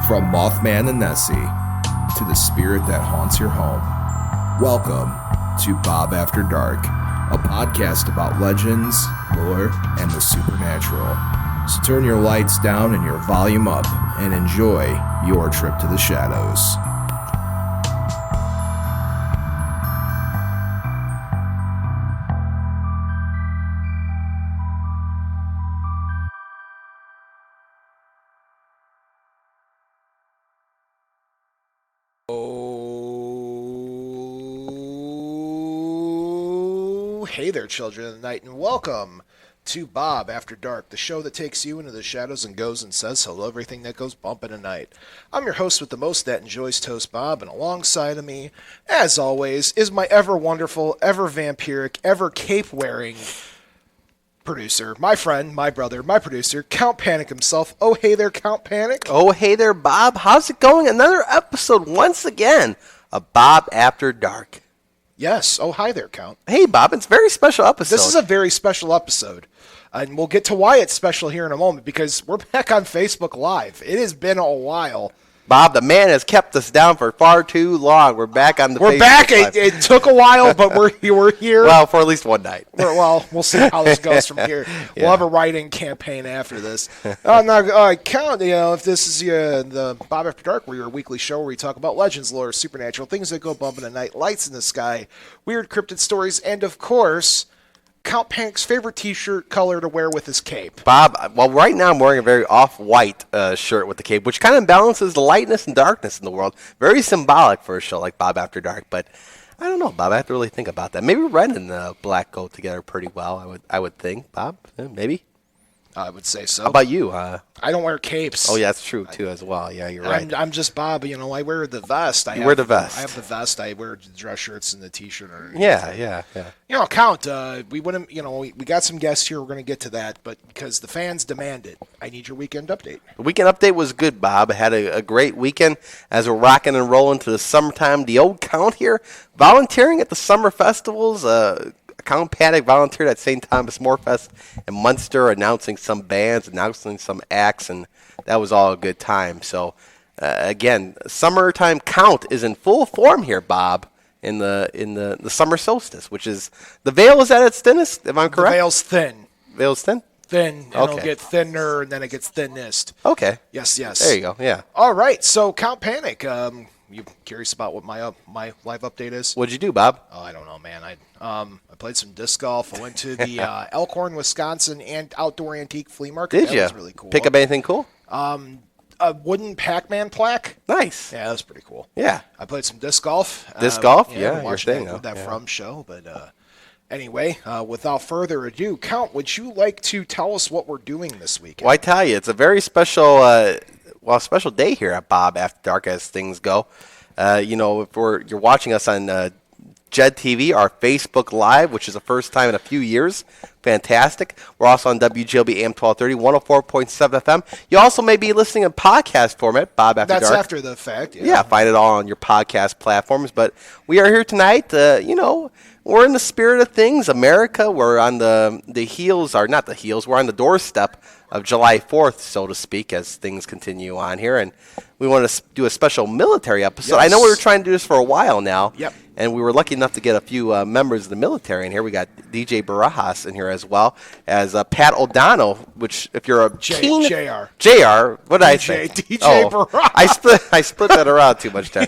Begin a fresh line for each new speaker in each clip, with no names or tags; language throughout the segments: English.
From Mothman and Nessie to the spirit that haunts your home, welcome to Bob After Dark, a podcast about legends, lore, and the supernatural. So turn your lights down and your volume up and enjoy your trip to the shadows.
Hey there, children of the night, and welcome to Bob After Dark, the show that takes you into the shadows and goes and says hello to everything that goes bump in the night. I'm your host with the most that enjoys Toast Bob, and alongside of me, as always, is my ever wonderful, ever vampiric, ever cape-wearing producer, my friend, my brother, my producer, Count Panic himself. Oh, hey there, Count Panic.
Oh, hey there, Bob. How's it going? Another episode, once again, of Bob After Dark.
Yes. Oh, hi there, Count.
Hey, Bob. It's a very special episode.
This is a very special episode. And we'll get to why it's special here in a moment, because we're back on Facebook Live. It has been a while.
Bob, the man has kept us down for far too long. We're back on the
We're
Facebook
back.
Live.
It took a while, but we're here.
Well, for at least one night.
Well, we'll see how this goes from here. We'll have a write-in campaign after this. Now, Count, if this is the Bob After Dark, we're your weekly show where we talk about legends, lore, supernatural, things that go bump in the night, lights in the sky, weird cryptid stories, and, of course, Count Panic's favorite T-shirt color to wear with his cape.
Bob, well, right now I'm wearing a very off-white shirt with the cape, which kind of balances the lightness and darkness in the world. Very symbolic for a show like Bob After Dark, but I don't know, Bob. I have to really think about that. Maybe red and black go together pretty well, I would think, Bob. Maybe.
I would say so.
How about you?
I don't wear capes.
Oh, yeah, that's true, too, as well. Yeah, you're right.
I'm just Bob. I wear the vest. I
wear the vest.
I have the vest. I wear the dress shirts and the T-shirt.
Yeah.
Count, we wouldn't, we got some guests here. We're going to get to that, but because the fans demand it, I need your weekend update.
The weekend update was good, Bob. I had a great weekend as we're rocking and rolling to the summertime. The old Count here, volunteering at the summer festivals. Count Panic volunteered at St. Thomas Morefest in Munster, announcing some bands, announcing some acts, and that was all a good time. So, again, summertime Count is in full form here, Bob, in the summer solstice, which is the veil is at its thinnest, if I'm correct?
The veil's thin.
Veil's thin?
Thin, and it'll get thinner, and then it gets thinnest.
Okay.
Yes.
There you go, yeah.
All right, so Count Panic, you curious about what my live update is?
What'd you do, Bob?
Oh, I don't know, man. I played some disc golf. I went to the Elkhorn, Wisconsin outdoor antique flea market.
Did you?
That was really cool.
Pick up anything cool?
A wooden Pac-Man plaque.
Nice.
Yeah, that was pretty cool.
Yeah.
I played some disc golf.
Disc golf?
Yeah,
your thing.
That From show. But anyway, without further ado, Count, would you like to tell us what we're doing this weekend?
Well, I tell you, it's a very special, special day here at Bob After Dark as things go. If you're watching us on Jed TV, our Facebook Live, which is the first time in a few years. Fantastic. We're also on WGLB AM 1230, 104.7 FM. You also may be listening in podcast format, Bob After Dark.
That's after the fact.
Yeah, find it all on your podcast platforms. But we are here tonight. We're in the spirit of things. America, we're on the heels, or not the heels, we're on the doorstep of July 4th, so to speak, as things continue on here. And we want to do a special military episode.
Yes.
I know we were trying to do this for a while now.
Yep.
And we were lucky enough to get a few members of the military in here. We got DJ Barajas in here as well as Pat O'Donnell, which if you're a keen... JR. What did I say?
DJ Barajas.
I split that around too much there.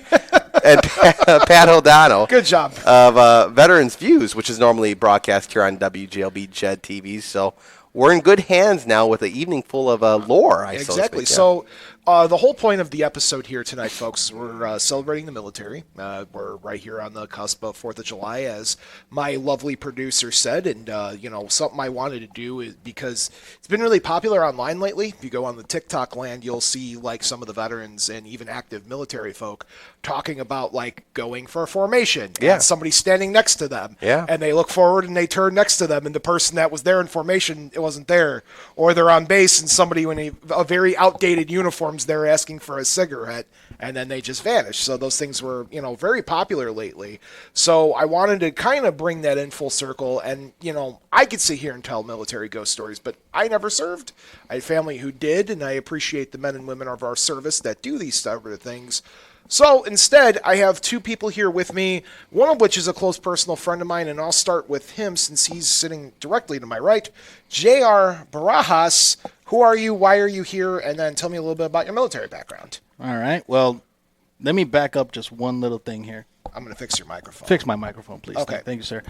And Pat O'Donnell.
Good job.
Of Veterans Views, which is normally broadcast here on WGLB Jed TV. So we're in good hands now with an evening full of lore,
Exactly.
So
the whole point of the episode here tonight, folks, is we're celebrating the military. We're right here on the cusp of 4th of July, as my lovely producer said. And, something I wanted to do is because it's been really popular online lately. If you go on the TikTok land, you'll see, like, some of the veterans and even active military folk talking about, like, going for a formation.
Yeah.
And somebody standing next to them.
Yeah.
And they look forward and they turn next to them. And the person that was there in formation, wasn't there, or they're on base and somebody in a very outdated uniform's there asking for a cigarette, and then they just vanish. So those things were, very popular lately. So I wanted to kind of bring that in full circle, and, I could sit here and tell military ghost stories, but I never served. I had family who did, and I appreciate the men and women of our service that do these sort of things. So instead, I have two people here with me, one of which is a close personal friend of mine, and I'll start with him since he's sitting directly to my right. J.R. Barajas, who are you, why are you here, and then tell me a little bit about your military background.
All right, well, let me back up just one little thing here.
I'm going to fix your microphone.
Fix my microphone, please.
Okay.
Thank you, sir.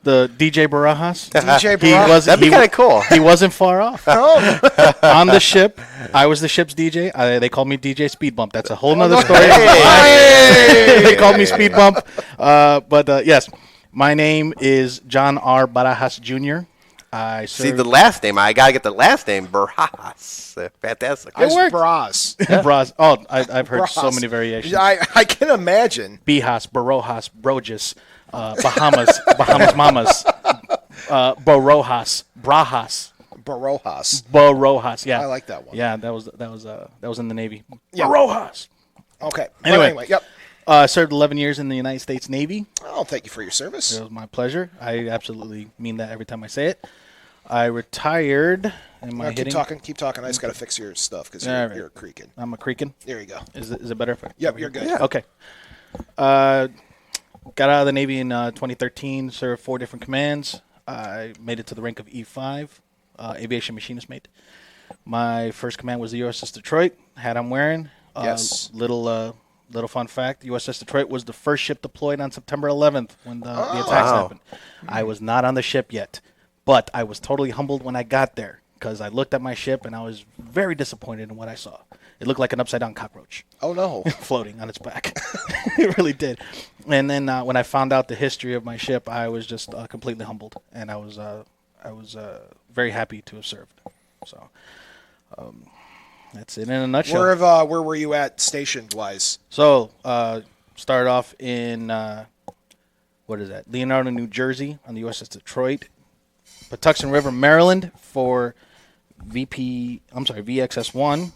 The DJ Barajas.
DJ Barajas.
That'd be kind of cool.
He wasn't far off.
Oh.
On the ship, I was the ship's DJ. They called me DJ Speed Bump. That's a whole nother story.
Hey.
They called me Speed Bump. But yes, my name is John R. Barajas Jr. I
See,
served
the last name. I got to get the last name. Barajas. Fantastic.
It's
worked.
Bras.
Bras. Oh, I've heard so
Bras.
many variations.
I can imagine.
Bijas, Barojas, Brojas, Bahamas, Mamas, Borojas, Brajas,
Barajas.
Yeah,
I like that one.
Yeah, that was in the Navy.
Yeah.
Barajas.
Okay.
Anyway.
Yep.
Served 11 years in the United States Navy.
Oh, thank you for your service.
It was my pleasure. I absolutely mean that every time I say it. I retired. Am I hitting?
Keep talking. I just got to fix your stuff because
All right.
you're creaking.
I'm a creaking.
There you go.
Is it better?
Yep, you're good.
Yeah.
Okay. Got out of the Navy in 2013, served 4 different commands. I made it to the rank of E5, aviation machinist mate. My first command was the USS Detroit, hat I'm wearing.
Yes.
Little fun fact, USS Detroit was the first ship deployed on September 11th when the attacks happened. I was not on the ship yet, but I was totally humbled when I got there because I looked at my ship and I was very disappointed in what I saw. It looked like an upside-down cockroach.
Oh, no.
Floating on its back. It really did. And then when I found out the history of my ship, I was just completely humbled, and I was very happy to have served. So that's it in a nutshell.
Where were you at stationed-wise?
So started off in, Leonardo, New Jersey on the USS Detroit. Patuxent River, Maryland for VXS-1.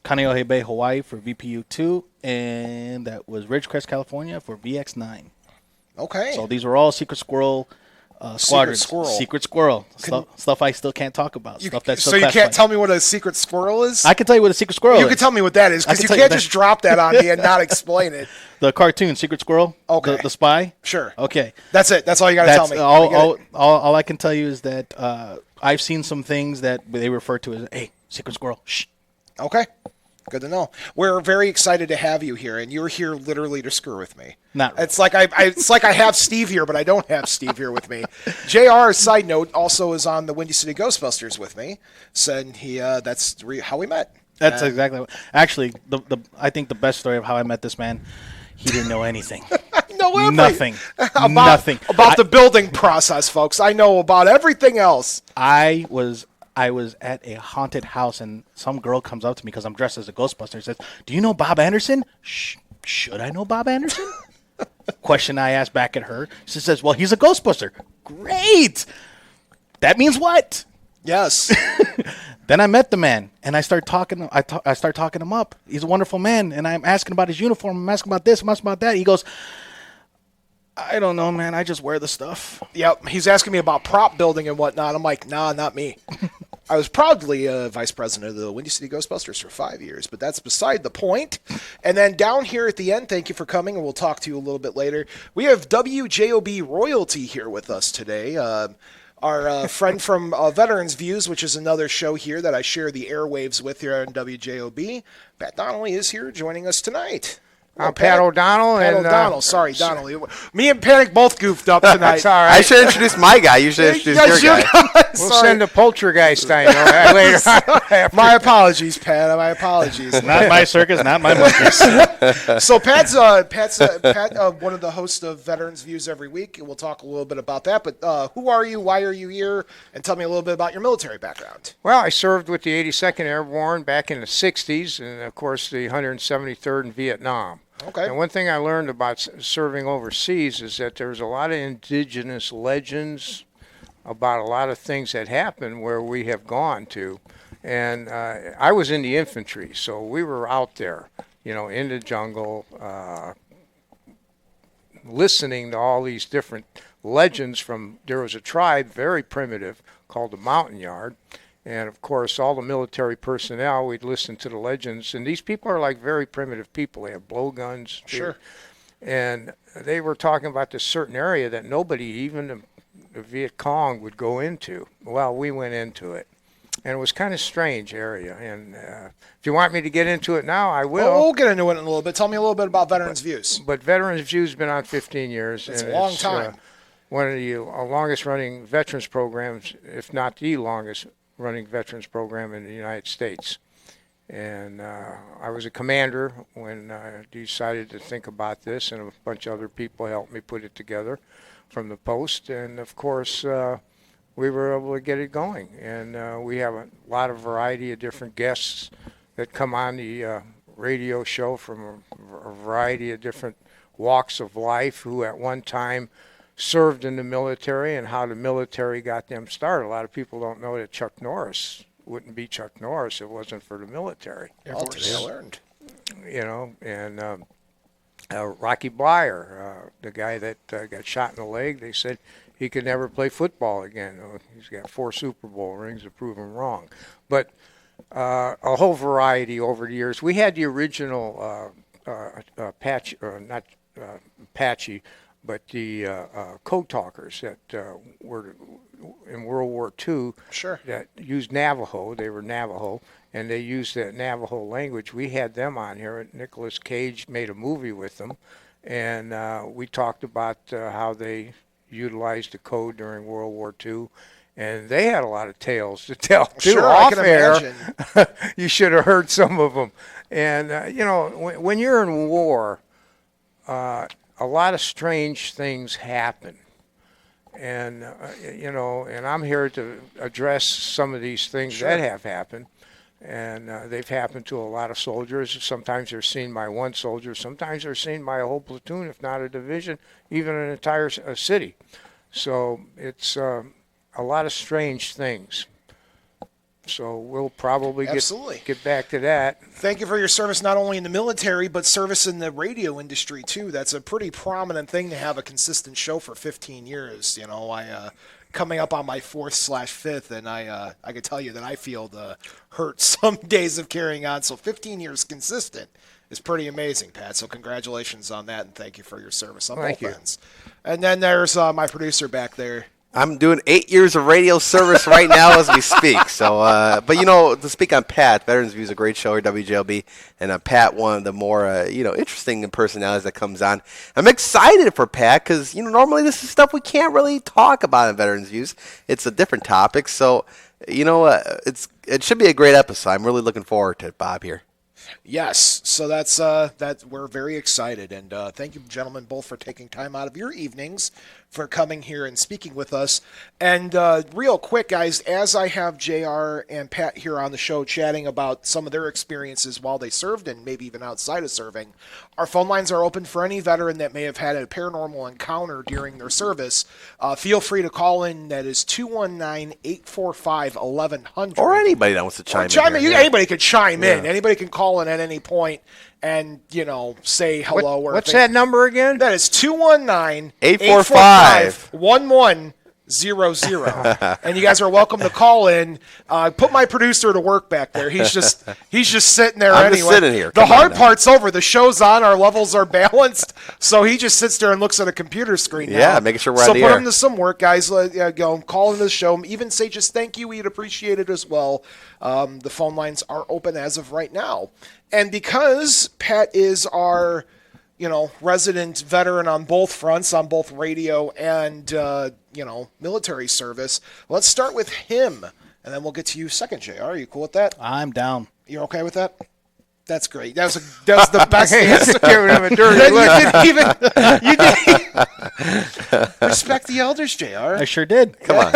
Kaneohe Bay, Hawaii for VPU-2, and that was Ridgecrest, California for VX-9.
Okay.
So these were all Secret Squirrel squadrons.
Secret Squirrel.
Secret Squirrel. Stuff I still can't talk about. Stuff that's
so you can't tell me what a secret squirrel is?
I can tell you what a Secret Squirrel is.
You can tell me what that is, because you can't just drop that on me and not explain it.
The cartoon, Secret Squirrel?
Okay.
The spy?
Sure.
Okay.
That's it. That's all you got to tell me.
All I can tell you is that I've seen some things that they refer to as, hey, Secret Squirrel, shh.
Okay. Good to know. We're very excited to have you here, and you're here literally to screw with me.
Not really.
It's like I have Steve here, but I don't have Steve here with me. JR, side note, also is on the Windy City Ghostbusters with me. Said that's how we met.
That's exactly what. Actually, I think the best story of how I met this man, he didn't know anything. Nothing. Nothing.
About the building process, folks. I know about everything else.
I was at a haunted house, and some girl comes up to me because I'm dressed as a Ghostbuster and says, "Do you know Bob Anderson?" Should I know Bob Anderson? Question I asked back at her. She says, "Well, he's a Ghostbuster." Great. That means what?
Yes.
Then I met the man, and I start talking. I start talking him up. He's a wonderful man, and I'm asking about his uniform. I'm asking about this. I'm asking about that. He goes, "I don't know, man. I just wear the stuff."
Yep. He's asking me about prop building and whatnot. I'm like, nah, not me. I was proudly vice president of the Windy City Ghostbusters for 5 years, but that's beside the point. And then down here at the end, thank you for coming, and we'll talk to you a little bit later. We have WJOB Royalty here with us today. Our friend from Veterans Views, which is another show here that I share the airwaves with here on WJOB. Pat Donnelly is here joining us tonight.
I'm Pat O'Donnell.
Pat O'Donnell. Sorry, Donnelly. Me and Panic both goofed up tonight.
That's all right.
I should introduce my guy. You should introduce your guy.
We'll send a poltergeist later on.
My apologies, Pat. My apologies.
Not my circus, not my monkeys.
So Pat's one of the hosts of Veterans Views every week, and we'll talk a little bit about that. But who are you? Why are you here? And tell me a little bit about your military background.
Well, I served with the 82nd Airborne back in the 60s, and, of course, the 173rd in Vietnam.
Okay.
And one thing I learned about serving overseas is that there's a lot of indigenous legends, about a lot of things that happened where we have gone to. And I was in the infantry, so we were out there, in the jungle, listening to all these different legends there was a tribe, very primitive, called the Mountain Yard. And, of course, all the military personnel, we'd listen to the legends. And these people are like very primitive people. They have blowguns.
Sure.
And they were talking about this certain area that nobody, even the Viet Cong, would go into. Well, we went into it. And it was kind of strange area. And if you want me to get into it now, I will.
Well, we'll get into it in a little bit. Tell me a little bit about Veterans Views.
But Veterans Views has been on 15 years.
It's a long time.
One of the longest-running veterans programs, if not the longest-running veterans program in the United States. And I was a commander when I decided to think about this, and a bunch of other people helped me put it together from the post. And, of course, we were able to get it going. And we have a lot of variety of different guests that come on the radio show from a variety of different walks of life who at one time served in the military and how the military got them started. A lot of people don't know that Chuck Norris wouldn't be Chuck Norris if it wasn't for the military.
All today I learned.
And Rocky Blyer, the guy that got shot in the leg, they said he could never play football again. He's got 4 Super Bowl rings to prove him wrong. But a whole variety over the years. We had the original Apache, not Apache, but the code talkers that were in World War II.
Sure.
That used Navajo. They were Navajo, and they used that Navajo language. We had them on here. Nicolas Cage made a movie with them, and we talked about how they utilized the code during World War II. And they had a lot of tales to tell, too.
Sure,
Off
I can
air,
imagine.
you should have heard some of them. And, when you're in war, a lot of strange things happen. And, and I'm here to address some of these things that have happened. And they've happened to a lot of soldiers. Sometimes they're seen by one soldier. Sometimes they're seen by a whole platoon, if not a division, even an entire city. So it's a lot of strange things. So we'll probably get back to that.
Thank you for your service, not only in the military, but service in the radio industry, too. That's a pretty prominent thing to have a consistent show for 15 years. I coming up on my 4/5, and I can tell you that I feel the hurt some days of carrying on. So 15 years consistent is pretty amazing, Pat. So congratulations on that, and thank you for your service on both ends. And then there's my producer back there.
I'm doing 8 years of radio service right now as we speak. So, but to speak on Pat, Veterans View is a great show here, WJLB, and Pat, one of the more interesting personalities that comes on. I'm excited for Pat because normally this is stuff we can't really talk about in Veterans Views. It's a different topic, so it should be a great episode. I'm really looking forward to it, Bob here.
Yes, so that's we're very excited, and thank you, gentlemen, both for taking time out of your evenings for coming here and speaking with us. And real quick, guys, as I have JR and Pat here on the show chatting about some of their experiences while they served and maybe even outside of serving, our phone lines are open for any veteran that may have had a paranormal encounter during their service. Feel free to call in. That is 219-845-1100.
Or anybody that wants to chime in.
Anybody could chime in. Anybody can call in at any point and, say hello.
What's that number again?
That is
219-845-1100.
And you guys are welcome to call in. Put my producer to work back there. He's just sitting there
I'm
anyway.
just sitting here.
The hard part's over. The show's on. Our levels are balanced. So he just sits there and looks at a computer screen now.
Yeah, making sure we're on the
air. So put
air.
him to some work, guys. Go call into the show. Even say just thank you. We'd appreciate it as well. The phone lines are open as of right now. And because Pat is our resident veteran on both fronts, on both radio and, military service, let's start with him, and then we'll get to you second, JR. Are you cool with that?
I'm down.
You're okay with that? That's great. That was the best answer.
Giving him a dirty look.
You didn't respect the elders, JR.
I sure did.
Come on.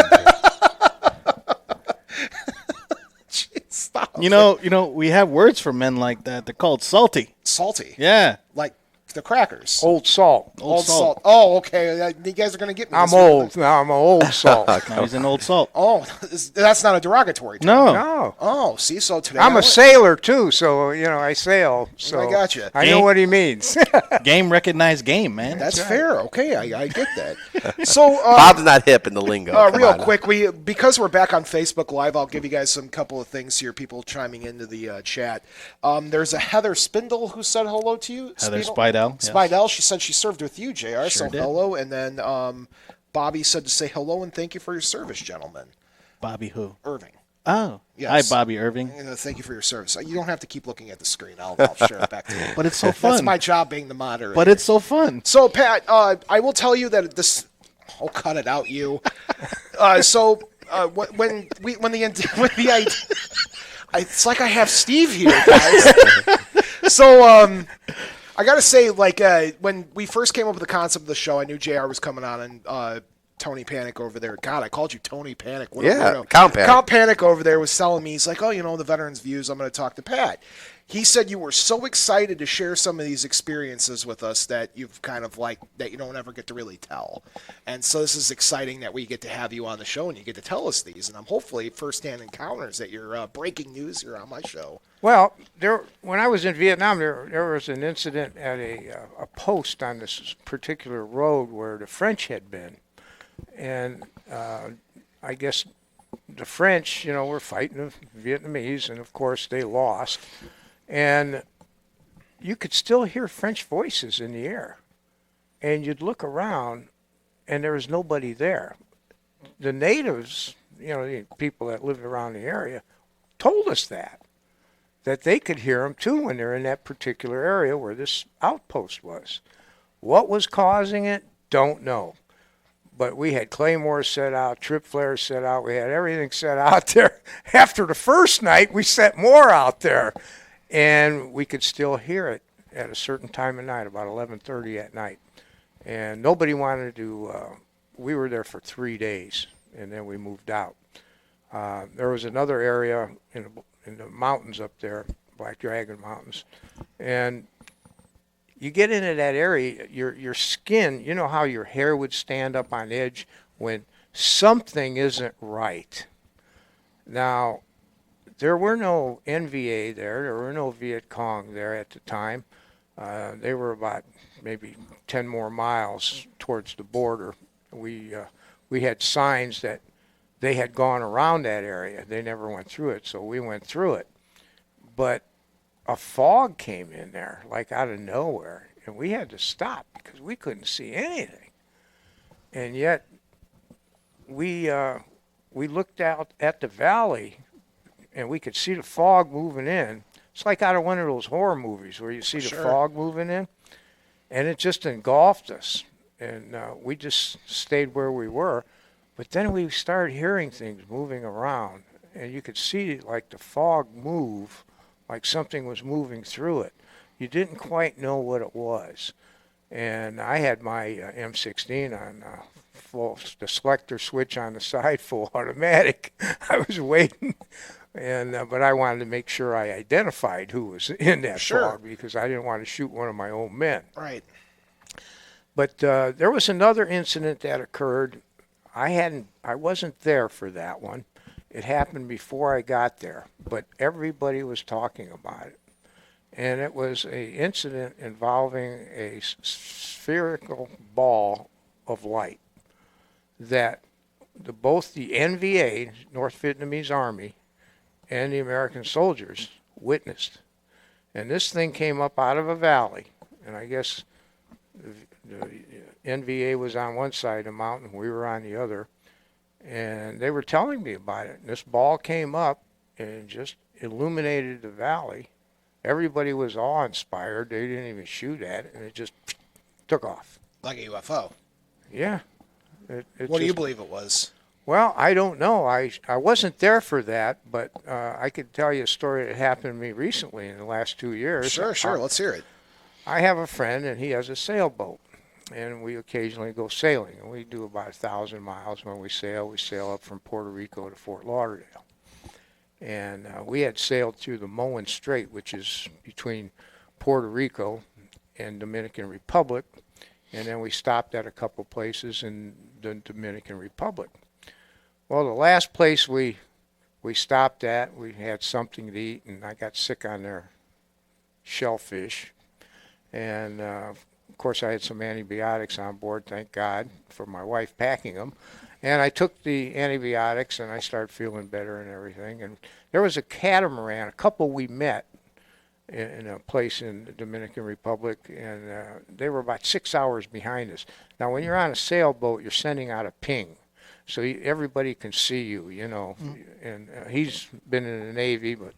Stop.
We have words for men like that. They're called salty.
Salty.
Yeah.
Like The crackers.
Old Salt.
Old Salt. Oh, okay. You guys are going to get me.
I'm old. No, I'm an Old Salt.
Now he's an Old Salt.
Oh, that's not a derogatory term.
No.
No.
Oh, see, so today
I'm a sailor, too, so, I sail. So
I got you.
I know what he means.
Game recognized game, man.
That's fair. Okay, I get that. So
Bob's not hip in the lingo. Come
real
on now.
quick, because we're back on Facebook Live, I'll give you guys some couple of things here. People chiming into the chat. There's a Heather Spindle who said hello to you.
Heather
Spindle?
Spidell. Yes.
Spidell. She said she served with you, JR. So
did.
hello, and then Bobby said to say hello and thank you for your service, gentlemen.
Bobby who?
Irving.
Oh.
Yes.
Hi, Bobby Irving.
Thank you for your service. You don't have to keep looking at the screen. I'll share it back to you.
But it's so fun.
That's my job, being the moderator.
But it's so fun.
So, Pat, I will tell you that this. Oh, cut it out, you. It's like I have Steve here, guys. So, I gotta say, when we first came up with the concept of the show, I knew JR was coming on, and Tony Panic over there. God, I called you Tony Panic. What a weirdo.
Count Panic.
Count Panic over there was telling me, he's like, the Veterans Views, I'm going to talk to Pat. He said you were so excited to share some of these experiences with us that you've kind of that you don't ever get to really tell. And so this is exciting that we get to have you on the show and you get to tell us these. And I'm hopefully firsthand encounters that you're breaking news here on my show.
Well, when I was in Vietnam, there was an incident at a post on this particular road where the French had been. And I guess the French, were fighting the Vietnamese, and of course they lost. And you could still hear French voices in the air. And you'd look around, and there was nobody there. The natives, the people that lived around the area, told us that they could hear them too when they're in that particular area where this outpost was. What was causing it? Don't know. But we had claymores set out, trip flares set out. We had everything set out there. After the first night, we set more out there. And we could still hear it at a certain time of night, about 11:30 at night. And nobody wanted to we were there for 3 days, and then we moved out. There was another area in the mountains up there, Black Dragon Mountains. And you get into that area, your skin, you know how your hair would stand up on edge when something isn't right. Now, there were no NVA there were no Viet Cong there at the time. They were about maybe 10 more miles towards the border. We had signs that they had gone around that area. They never went through it, so we went through it. But a fog came in there, like out of nowhere, and we had to stop because we couldn't see anything. And yet, we looked out at the valley, and we could see the fog moving in. It's like out of one of those horror movies where you see the fog moving in, and it just engulfed us. And we just stayed where we were. But then we started hearing things moving around, and you could see like the fog move, like something was moving through it. You didn't quite know what it was. And I had my M16 on the selector switch on the side, full automatic. I was waiting, but I wanted to make sure I identified who was in that fog because I didn't want to shoot one of my own men.
Right.
But there was another incident that occurred. I wasn't there for that one. It happened before I got there, but everybody was talking about it. And it was an incident involving a spherical ball of light that both the NVA, North Vietnamese Army, and the American soldiers witnessed. And this thing came up out of a valley, and I guess the NVA was on one side of the mountain, we were on the other, and they were telling me about it. And this ball came up and just illuminated the valley. Everybody was awe-inspired. They didn't even shoot at it, and it just took off.
Like a UFO.
Yeah.
What do you believe it was?
Well, I don't know. I wasn't there for that, but I could tell you a story that happened to me recently in the last 2 years.
Sure. Let's hear it.
I have a friend, and he has a sailboat, and we occasionally go sailing, and we do about 1,000 miles when we sail. We sail up from Puerto Rico to Fort Lauderdale. And we had sailed through the Moen Strait, which is between Puerto Rico and Dominican Republic, and then we stopped at a couple places in the Dominican Republic. Well, the last place we stopped at, we had something to eat, and I got sick on their shellfish. And, of course, I had some antibiotics on board, thank God, for my wife packing them. And I took the antibiotics, and I started feeling better and everything. And there was a catamaran, a couple we met in a place in the Dominican Republic, and they were about 6 hours behind us. Now, when you're on a sailboat, you're sending out a ping, so everybody can see you, you know. And he's been in the Navy, but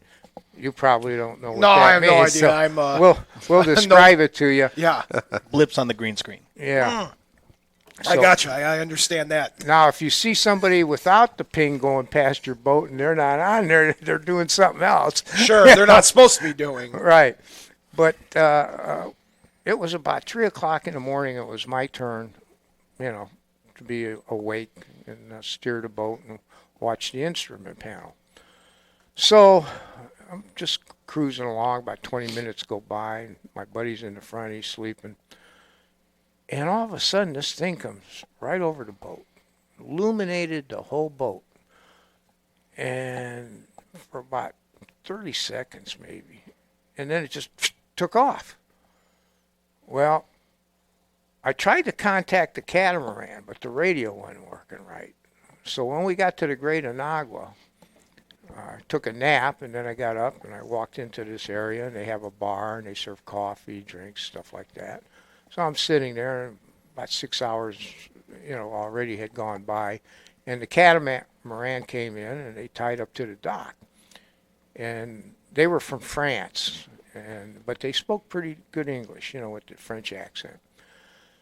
you probably don't know what that means.
No, I have no idea.
So we'll describe it to you.
Yeah.
Blips on the green screen.
Yeah.
I gotcha. I understand that.
Now, if you see somebody without the ping going past your boat and they're not on there, they're doing something else.
Sure, they're not supposed to be doing.
Right. But it was about 3 o'clock in the morning. It was my turn, you know, to be awake and steer the boat and watch the instrument panel. So I'm just cruising along. About 20 minutes go by, and my buddy's in the front. He's sleeping. And all of a sudden, this thing comes right over the boat, illuminated the whole boat. And for about 30 seconds, maybe. And then it just took off. Well, I tried to contact the catamaran, but the radio wasn't working right. So when we got to the Great Onagwa, I took a nap, and then I got up, and I walked into this area, and they have a bar, and they serve coffee, drinks, stuff like that. So I'm sitting there, and about 6 hours, you know, already had gone by, and the catamaran came in, and they tied up to the dock. And they were from France, but they spoke pretty good English, you know, with the French accent.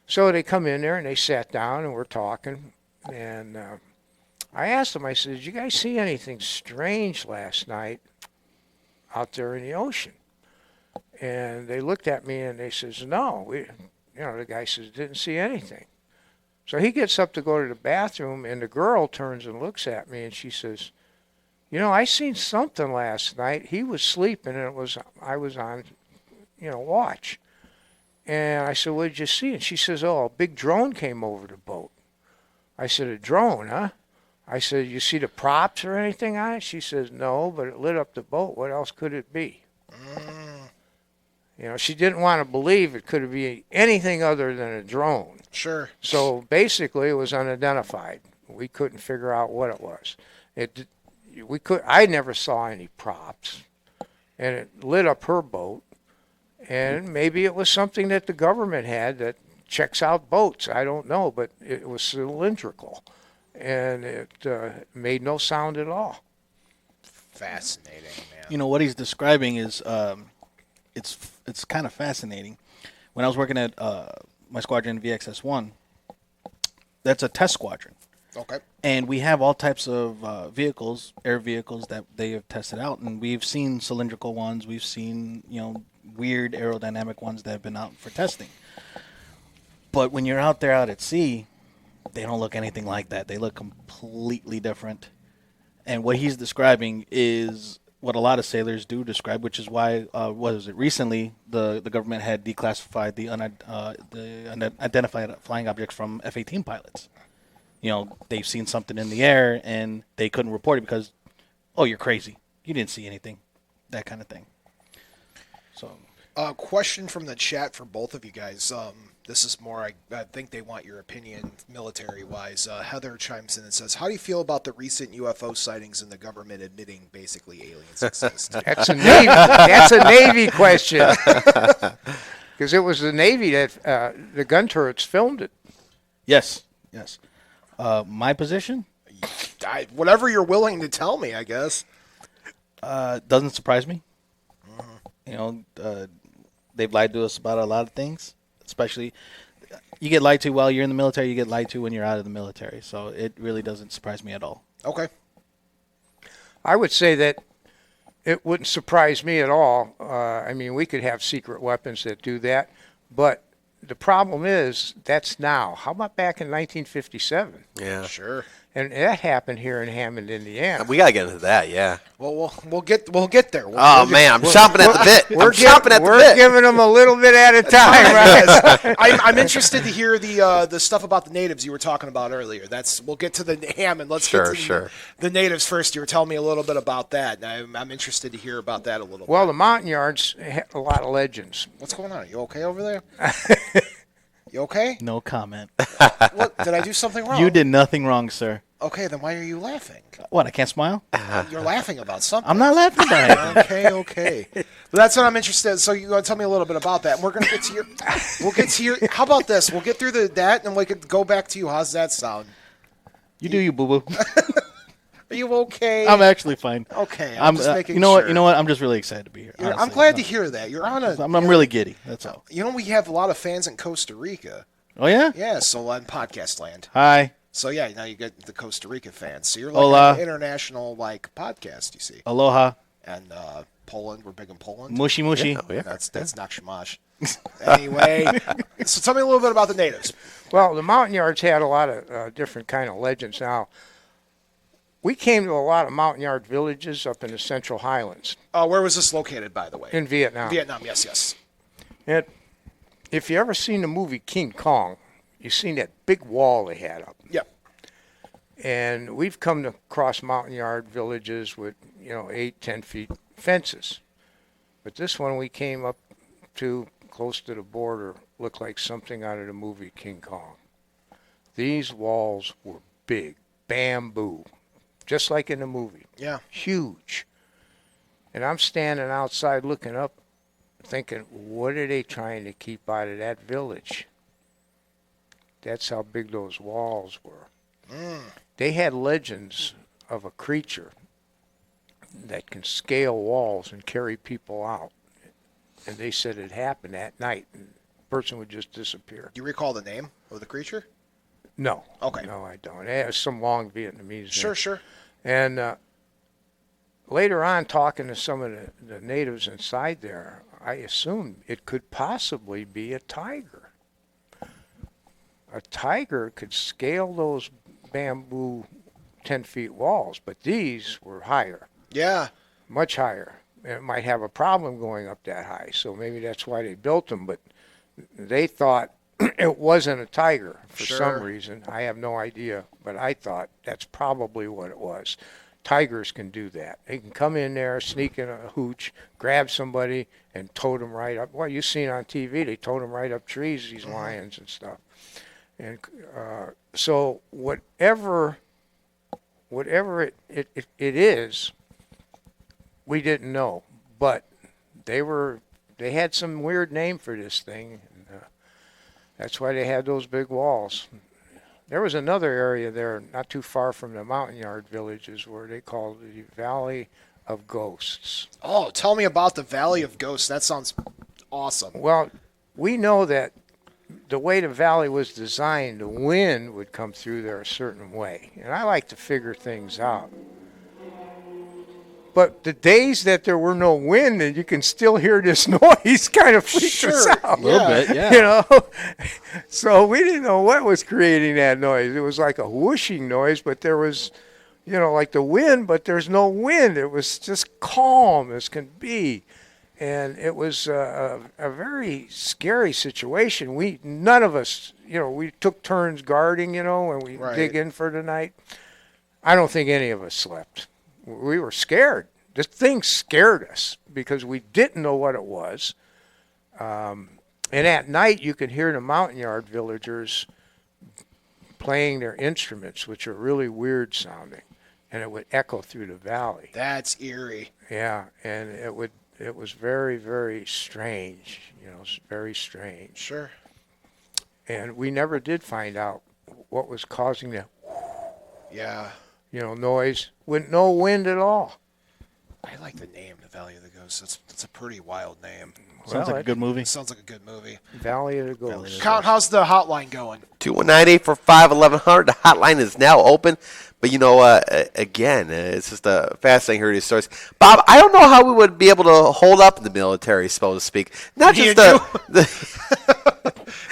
So they come in there, and they sat down, and we're talking, and I asked them, I said, did you guys see anything strange last night out there in the ocean? And they looked at me, and they says, no, the guy says, didn't see anything. So he gets up to go to the bathroom, and the girl turns and looks at me, and she says, you know, I seen something last night. He was sleeping, and I was on, you know, watch. And I said, what did you see? And she says, oh, a big drone came over the boat. I said, a drone, huh? I said, you see the props or anything on it? She says, no, but it lit up the boat. What else could it be? You know, she didn't want to believe it could be anything other than a drone.
Sure.
So basically, it was unidentified. We couldn't figure out what it was. I never saw any props, and it lit up her boat. And maybe it was something that the government had that checks out boats. I don't know, but it was cylindrical, and it made no sound at all.
Fascinating, man.
You know, what he's describing is it's kind of fascinating. When I was working at my squadron, VXS-1, that's a test squadron.
Okay.
And we have all types of vehicles, air vehicles that they have tested out, and we've seen cylindrical ones. We've seen, you know, weird aerodynamic ones that have been out for testing. But when you're out there out at sea, they don't look anything like that. They look completely different. And what he's describing is what a lot of sailors do describe, which is why, recently the government had declassified the unidentified flying objects from F-18 pilots. You know, they've seen something in the air and they couldn't report it because, oh, you're crazy. You didn't see anything. That kind of thing. So,
question from the chat for both of you guys. This is more, I think they want your opinion military-wise. Heather chimes in and says, how do you feel about the recent UFO sightings and the government admitting basically aliens exist?
That's a Navy question. Because it was the Navy that the gun turrets filmed it.
Yes. My position?
Whatever you're willing to tell me, I guess.
Doesn't surprise me. You know, they've lied to us about a lot of things. Especially, you get lied to while you're in the military, you get lied to when you're out of the military. So it really doesn't surprise me at all.
Okay.
I would say that it wouldn't surprise me at all. I mean, we could have secret weapons that do that. But the problem is, that's now. How about back in 1957?
Yeah.
Sure.
And that happened here in Hammond, Indiana.
We got to get into that, yeah.
Well, we'll get there.
Oh, man, I'm chomping at the bit.
We're
We're
giving them a little bit at a time, right?
I'm interested to hear the stuff about the natives you were talking about earlier. We'll get to the Hammond. Let's get to the natives first. You were telling me a little bit about that. And I'm interested to hear about that a little bit.
Well, the mountain yards have a lot of legends.
What's going on? Are you okay over there? You okay?
No comment.
What, did I do something wrong?
You did nothing wrong, sir.
Okay, then why are you laughing?
What, I can't smile?
You're laughing about something.
I'm not laughing about it.
Okay. Well, that's what I'm interested in. So you're going to tell me a little bit about that. And we're going to get to your how about this? We'll get through that and we could go back to you. How's that sound?
You do you, boo-boo.
Are you okay?
I'm actually fine.
Okay. I'm just making
you know
sure.
what? You know what? I'm just really excited to be here.
I'm glad to hear that. You're on a.
I'm really giddy. That's all.
You know, we have a lot of fans in Costa Rica.
Oh, yeah?
Yeah, so on podcast land.
Hi.
So, yeah, now you get the Costa Rica fans. So you're like an international, podcast, you see.
Aloha.
And Poland, we're big in Poland.
Mushy mushy.
Yeah, oh, yeah.
That's Nakshamash. Anyway, so tell me a little bit about the natives.
Well, the mountain yards had a lot of different kind of legends. Now, we came to a lot of mountain yard villages up in the Central Highlands.
Where was this located, by the way?
In Vietnam.
Vietnam, yes.
And if you ever seen the movie King Kong, you've seen that big wall they had up.
Yep.
And we've come across mountain yard villages with, 8, 10 feet fences. But this one we came up to close to the border looked like something out of the movie King Kong. These walls were big, bamboo, just like in the movie.
Yeah.
Huge. And I'm standing outside looking up, thinking, what are they trying to keep out of that village? That's how big those walls were. They had legends of a creature that can scale walls and carry people out. And they said it happened at night, and the person would just disappear.
Do you recall the name of the creature?
No.
Okay.
No, I don't. It has some long Vietnamese name.
Sure.
And later on, talking to some of the natives inside there, I assumed it could possibly be a tiger. A tiger could scale those bamboo 10 feet walls, but these were higher.
Yeah.
Much higher. And it might have a problem going up that high, so maybe that's why they built them. But they thought it wasn't a tiger for some reason. I have no idea, but I thought that's probably what it was. Tigers can do that. They can come in there, sneak in a hooch, grab somebody, and tote them right up. Well, you've seen on TV, they tote them right up trees, these lions and stuff. And so whatever it is, we didn't know. But they had some weird name for this thing. And, that's why they had those big walls. There was another area there not too far from the mountain yard villages where they called the Valley of Ghosts.
Oh, tell me about the Valley of Ghosts. That sounds awesome.
Well, we know that the way the valley was designed, the wind would come through there a certain way. And I like to figure things out. But the days that there were no wind and you can still hear this noise kind of freaked us out.
A little bit, yeah.
So we didn't know what was creating that noise. It was like a whooshing noise, but there was, like the wind, but there's no wind. It was just calm as can be. And it was a very scary situation. None of us, we took turns guarding, when we dig in for the night. I don't think any of us slept. We were scared. This thing scared us because we didn't know what it was. And at night, you could hear the mountain yard villagers playing their instruments, which are really weird sounding, and it would echo through the valley.
That's eerie.
Yeah, and it was very, very strange. Very strange.
Sure.
And we never did find out what was causing the noise with no wind at all.
I like the name, the Valley of the Ghosts. That's a pretty wild name.
Sounds like a good movie.
Sounds like a good movie.
Valley of the Ghosts.
Count, how's the hotline going?
219-845-1100. The hotline is now open. But, again, it's just fascinating hearing these stories. Bob, I don't know how we would be able to hold up in the military, so to speak. Not just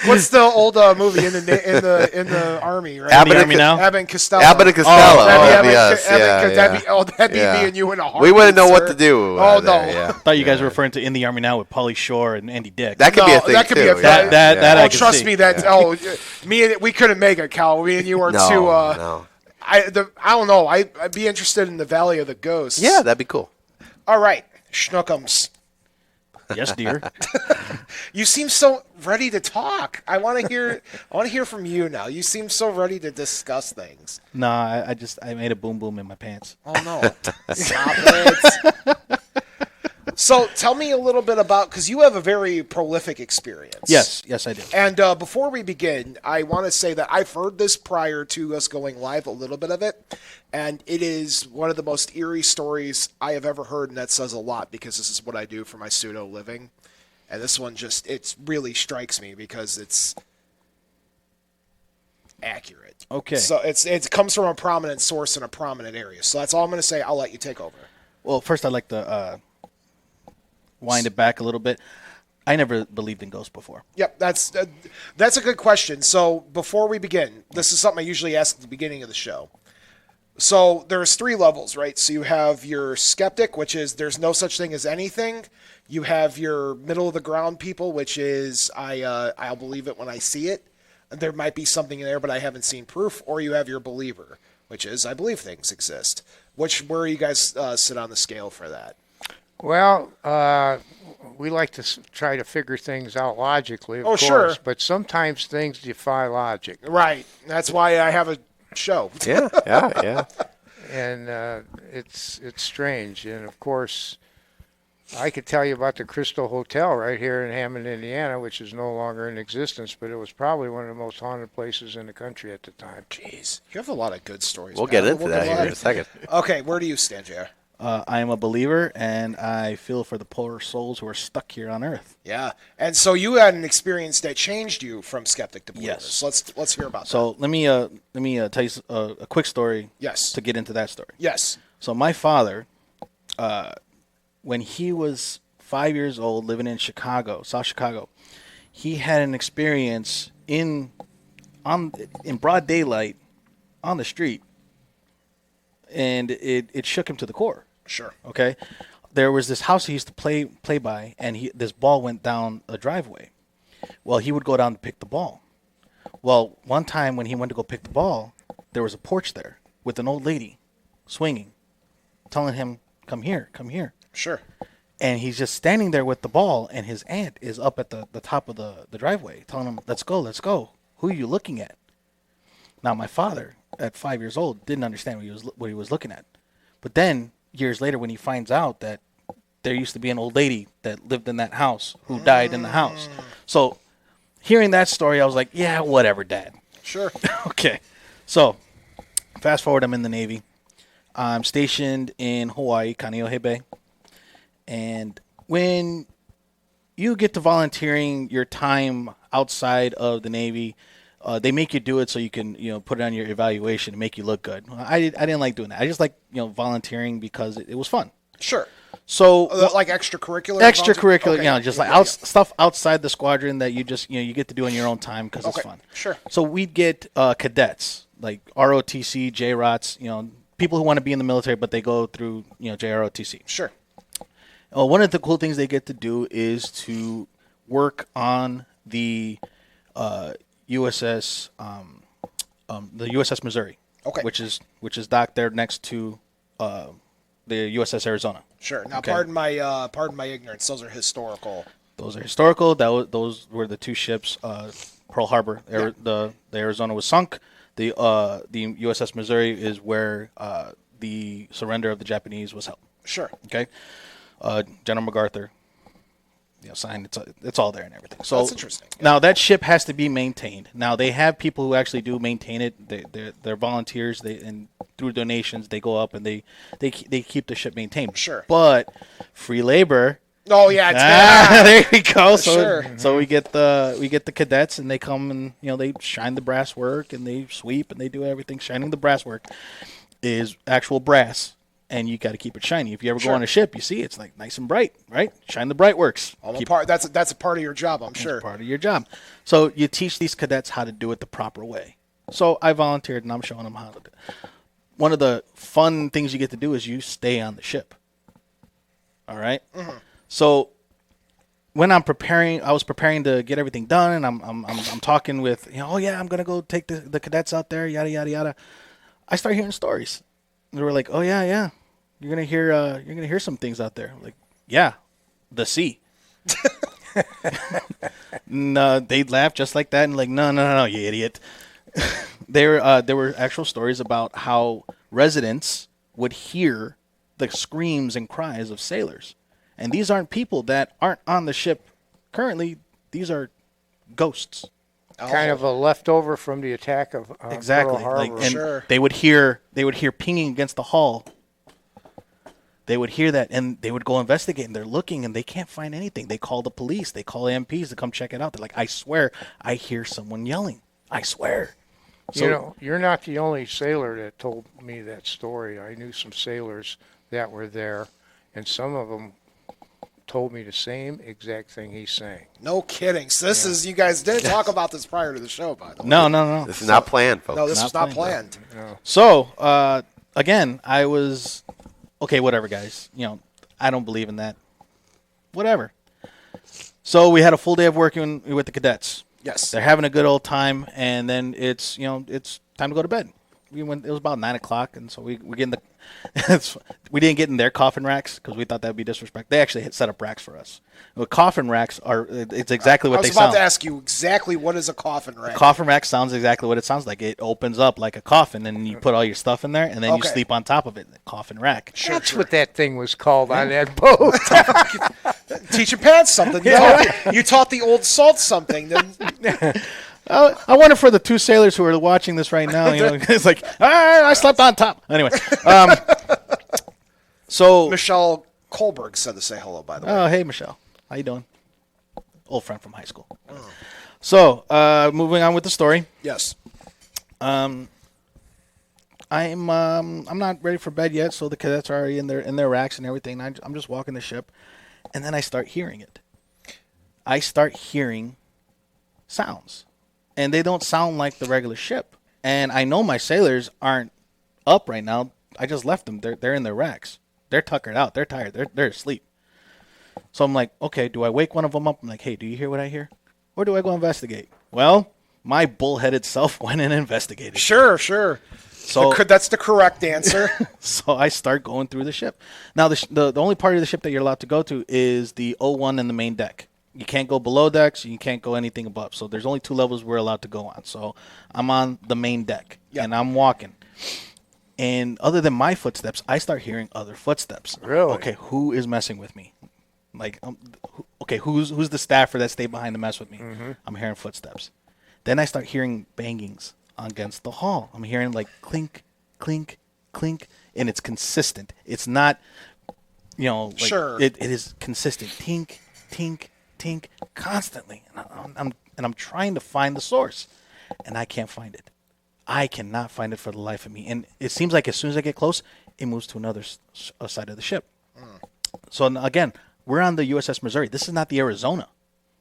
What's the old movie in the army? Right?
Abbott and Costello?
Abbott and Costello.
Abbott and Costello.
That'd be
yes,
that'd be
yeah.
me and you in a heartbeat.
We wouldn't know
sir.
what to do.
Oh no.
There, yeah.
I thought you guys were referring to In the Army Now with Pauly Shore and Andy Dick.
That could be a thing
that could
too.
be a
yeah.
that
Oh,
I can
trust
see.
me, that me and we couldn't make it, Cal. Me and you are
No,
too.
no.
I don't know. I'd be interested in the Valley of the Ghosts.
Yeah, that'd be cool.
All right, Schnookums.
Yes, dear.
You seem so ready to talk. I want to hear from you now. You seem so ready to discuss things.
No, I made a boom boom in my pants.
Oh no! Stop it. So tell me a little bit about, because you have a very prolific experience.
Yes, I do.
And before we begin, I want to say that I've heard this prior to us going live, a little bit of it, and it is one of the most eerie stories I have ever heard, and that says a lot because this is what I do for my pseudo living. And this one it really strikes me because it's accurate.
Okay.
So it comes from a prominent source in a prominent area. So that's all I'm going to say. I'll let you take over.
Well, first I'd like to wind it back a little bit. I never believed in ghosts before.
Yep, that's a good question. So before we begin, this is something I usually ask at the beginning of the show. So there's 3 levels, right? So you have your skeptic, which is there's no such thing as anything. You have your middle of the ground people, which is I'll believe it when I see it. There might be something in there, but I haven't seen proof. Or you have your believer, which is I believe things exist. Where you guys sit on the scale for that?
Well, we like to try to figure things out logically, of course.
Sure.
But sometimes things defy logic.
Right. That's why I have a show.
Yeah.
And it's strange. And, of course, I could tell you about the Crystal Hotel right here in Hammond, Indiana, which is no longer in existence, but it was probably one of the most haunted places in the country at the time.
Jeez. You have a lot of good stories.
We'll
man.
get into that here in a second.
Okay, where do you stand, JR?
I am a believer, and I feel for the poor souls who are stuck here on Earth.
Yeah, and so you had an experience that changed you from skeptic to believer.
Yes.
So let's hear about that.
So let me tell you a quick story.
Yes.
To get into that story.
Yes.
So my father, when he was 5 years old, living in Chicago, South Chicago, he had an experience in broad daylight on the street, and it shook him to the core.
Sure.
Okay, there was this house he used to play by, and this ball went down a driveway. Well, he would go down to pick the ball. Well, one time when he went to go pick the ball, there was a porch there with an old lady swinging, telling him, "Come here, come here."
Sure.
And he's just standing there with the ball, and his aunt is up at the top of the driveway, telling him, let's go. Who are you looking at? Now, my father, at 5 years old, didn't understand what he was looking at. But then, years later, when he finds out that there used to be an old lady that lived in that house who died in the house. So, hearing that story, I was like, yeah, whatever, Dad.
Sure.
Okay. So, fast forward, I'm in the Navy. I'm stationed in Hawaii, Kaneohe Bay. And when you get to volunteering your time outside of the Navy, they make you do it so you can, put it on your evaluation and make you look good. I didn't like doing that. I just like, volunteering because it was fun.
Sure.
So
like extracurricular?
Extracurricular,
Okay.
just like stuff outside the squadron that you just, you get to do on your own time because it's fun.
Sure.
So we'd get cadets, like ROTC, JROTC, people who want to be in the military, but they go through, JROTC.
Sure.
One of the cool things they get to do is to work on the USS, the USS Missouri,
Okay.
which is docked there next to the USS Arizona.
Sure. Now,
Okay.
pardon my ignorance. Those are historical.
Those are historical. Those were the two ships. Pearl Harbor, the Arizona was sunk. The USS Missouri is where the surrender of the Japanese was held.
Sure.
Okay. General MacArthur, signed. It's all there and everything. So
that's interesting.
Now that ship has to be maintained. Now they have people who actually do maintain it. They're volunteers. And through donations they go up and they keep the ship maintained.
Sure.
But free labor.
Oh yeah, it's
there we go.
Sure.
So we get the cadets and they come and they shine the brass work and they sweep and they do everything. Shining the brass work is actual brass. and you got to keep it shiny. If you ever
Sure.
go on a ship, you see it's like nice and bright, right? Shine the bright works.
That's a part of your job, I'm sure.
It's part of your job. So you teach these cadets how to do it the proper way. So I volunteered, and I'm showing them how to do it. One of the fun things you get to do is you stay on the ship. All right?
Mm-hmm.
So when I was preparing to get everything done, and I'm talking with, oh yeah, I'm gonna go take the cadets out there, yada yada yada. I start hearing stories. They were like, oh yeah, you're gonna hear some things out there. I'm like, yeah, the sea. No, they'd laugh just like that and like, no, you idiot. There were actual stories about how residents would hear the screams and cries of sailors. And these aren't people that aren't on the ship currently. These are ghosts.
Kind of a leftover from the attack of
Exactly.
Pearl Harbor.
And
Sure.
they would hear pinging against the hull. They would hear that, and they would go investigate, and they're looking, and they can't find anything. They call the police. They call MPs to come check it out. They're like, I swear, I hear someone yelling. I swear. So,
You know, you're not the only sailor that told me that story. I knew some sailors that were there, and some of them told me the same exact thing he's saying.
No kidding. So this is, you guys didn't talk about this prior to the show, by the way.
No.
This is not planned, folks.
No, this
Not
was not
planned.
planned.
So, again, I was, okay, whatever, guys. I don't believe in that. Whatever. So we had a full day of working with the cadets.
Yes.
They're having a good old time, and then it's time to go to bed. It was about 9 o'clock, and so we get in the. We didn't get in their coffin racks because we thought that would be disrespect. They actually had set up racks for us. Well, coffin racks it's exactly what they sound.
I was about to ask you exactly what is a coffin rack.
Coffin rack sounds exactly what it sounds like. It opens up like a coffin, and you put all your stuff in there, and then you
Okay.
sleep on top of it. Coffin rack.
Sure,
That's
sure.
what that thing was called on that boat.
Teach your pants something. You taught the old salt something.
I wonder for the two sailors who are watching this right now, it's like, I slept on top. Anyway, so
Michelle Kohlberg said to say hello, by the way.
oh, hey, Michelle. How you doing? Old friend from high school. So, moving on with the story.
Yes.
I'm not ready for bed yet, so the cadets are already in their racks and everything. I'm just walking the ship, and then I start hearing it. I start hearing sounds, and they don't sound like the regular ship. And I know my sailors aren't up right now. I just left them. They're in their racks. They're tuckered out. They're tired. They're asleep. So I'm like, okay, do I wake one of them up? I'm like, hey, do you hear what I hear? Or do I go investigate? Well, my bullheaded self went and investigated.
Sure.
So
That's the correct answer.
So I start going through the ship. Now, the only part of the ship that you're allowed to go to is the O1 and the main deck. You can't go below decks. You can't go anything above. So there's only 2 levels we're allowed to go on. So I'm on the main deck, and I'm walking. And other than my footsteps, I start hearing other footsteps.
Really?
Okay, who is messing with me? Like, okay, who's the staffer that stayed behind to mess with me? I'm hearing footsteps. Then I start hearing bangings against the hull. I'm hearing like clink, clink, clink, and it's consistent. It's not, like
Sure.
it is consistent. Tink, tink, tink, constantly. And I'm trying to find the source, and I can't find it. I cannot find it for the life of me. And it seems like as soon as I get close, it moves to another side of the ship. So again, we're on the USS Missouri. This is not the Arizona.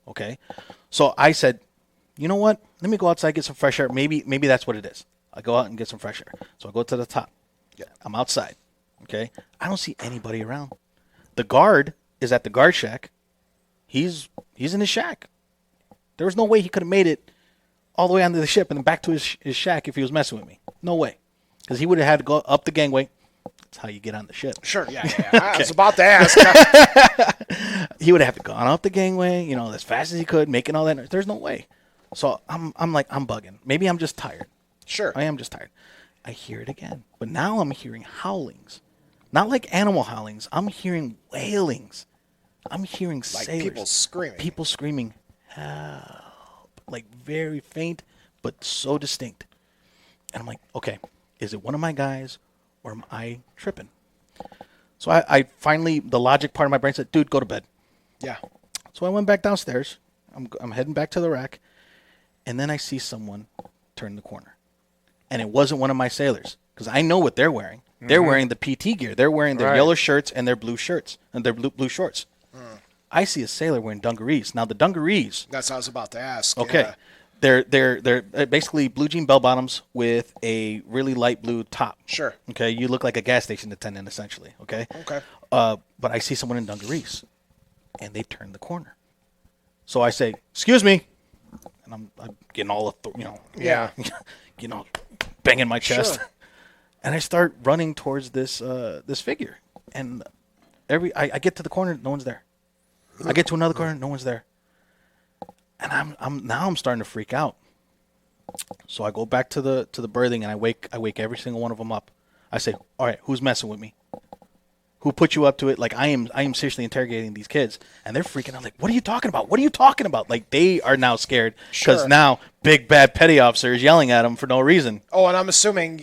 Okay. So I said, you know what? Let me go outside, get some fresh air. Maybe that's what it is. I go out and get some fresh air. So I go to the top. Yeah. I'm outside. Okay. I don't see anybody around. The guard is at the guard shack. He's in his shack. There was no way he could have made it all the way onto the ship and then back to his shack if he was messing with me. No way. Because he would have had to go up the gangway. That's how you get on the ship.
Sure, yeah. I was about to ask.
He would have to gone up the gangway, as fast as he could, making all that. There's no way. So I'm bugging. Maybe I'm just tired.
Sure.
I am just tired. I hear it again. But now I'm hearing howlings. Not like animal howlings. I'm hearing wailings. I'm hearing
Like
sailors.
people screaming.
People screaming, help. Like very faint, but so distinct. And I'm like, okay, is it one of my guys or am I tripping? So I finally, the logic part of my brain said, dude, go to bed.
Yeah.
So I went back downstairs. I'm heading back to the rack. And then I see someone turn the corner. And it wasn't one of my sailors because I know what they're wearing. They're wearing the PT gear. They're wearing their
Right.
yellow shirts and their blue shirts and their blue shorts. I see a sailor wearing dungarees. Now the dungarees,
That's what I was about to ask.
okay,
Yeah.
they're basically blue jean bell bottoms with a really light blue top.
Sure.
Okay, you look like a gas station attendant essentially. Okay.
Okay.
But I see someone in dungarees, and they turn the corner. So I say, "Excuse me," and I'm getting all
Yeah.
banging my chest,
Sure.
and I start running towards this figure, and I get to the corner, no one's there. I get to another corner, no one's there, and I'm starting to freak out. So I go back to the berthing, and I wake every single one of them up. I say, "All right, who's messing with me? Who put you up to it?" Like I am seriously interrogating these kids, and they're freaking out. Like, what are you talking about? What are you talking about? Like they are now scared because
Sure.
now big bad petty officer is yelling at them for no reason.
Oh, and I'm assuming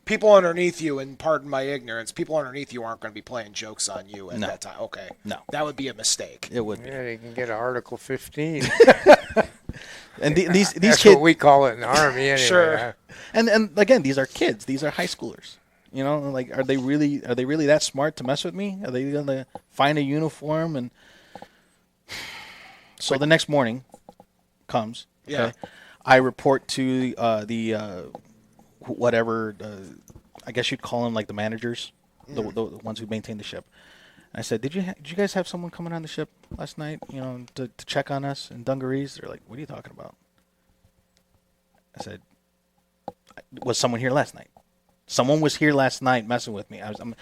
people underneath you, and pardon my ignorance, people underneath you aren't going to be playing jokes on you at
No.
that time. Okay.
No.
That would be a mistake.
It would be.
Yeah, they can get an Article 15.
And these
That's
kids,
what we call it in the Army anyway.
Sure.
huh?
and again, these are kids. These are high schoolers. You know, like are they really that smart to mess with me? Are they gonna find a uniform? And so the next morning comes.
Yeah.
Okay, I report to whatever. I guess you'd call them like the managers, the ones who maintain the ship. And I said, did you guys have someone coming on the ship last night? You know, to check on us in dungarees? They're like, what are you talking about? I said, was someone here last night? Someone was here last night messing with me. And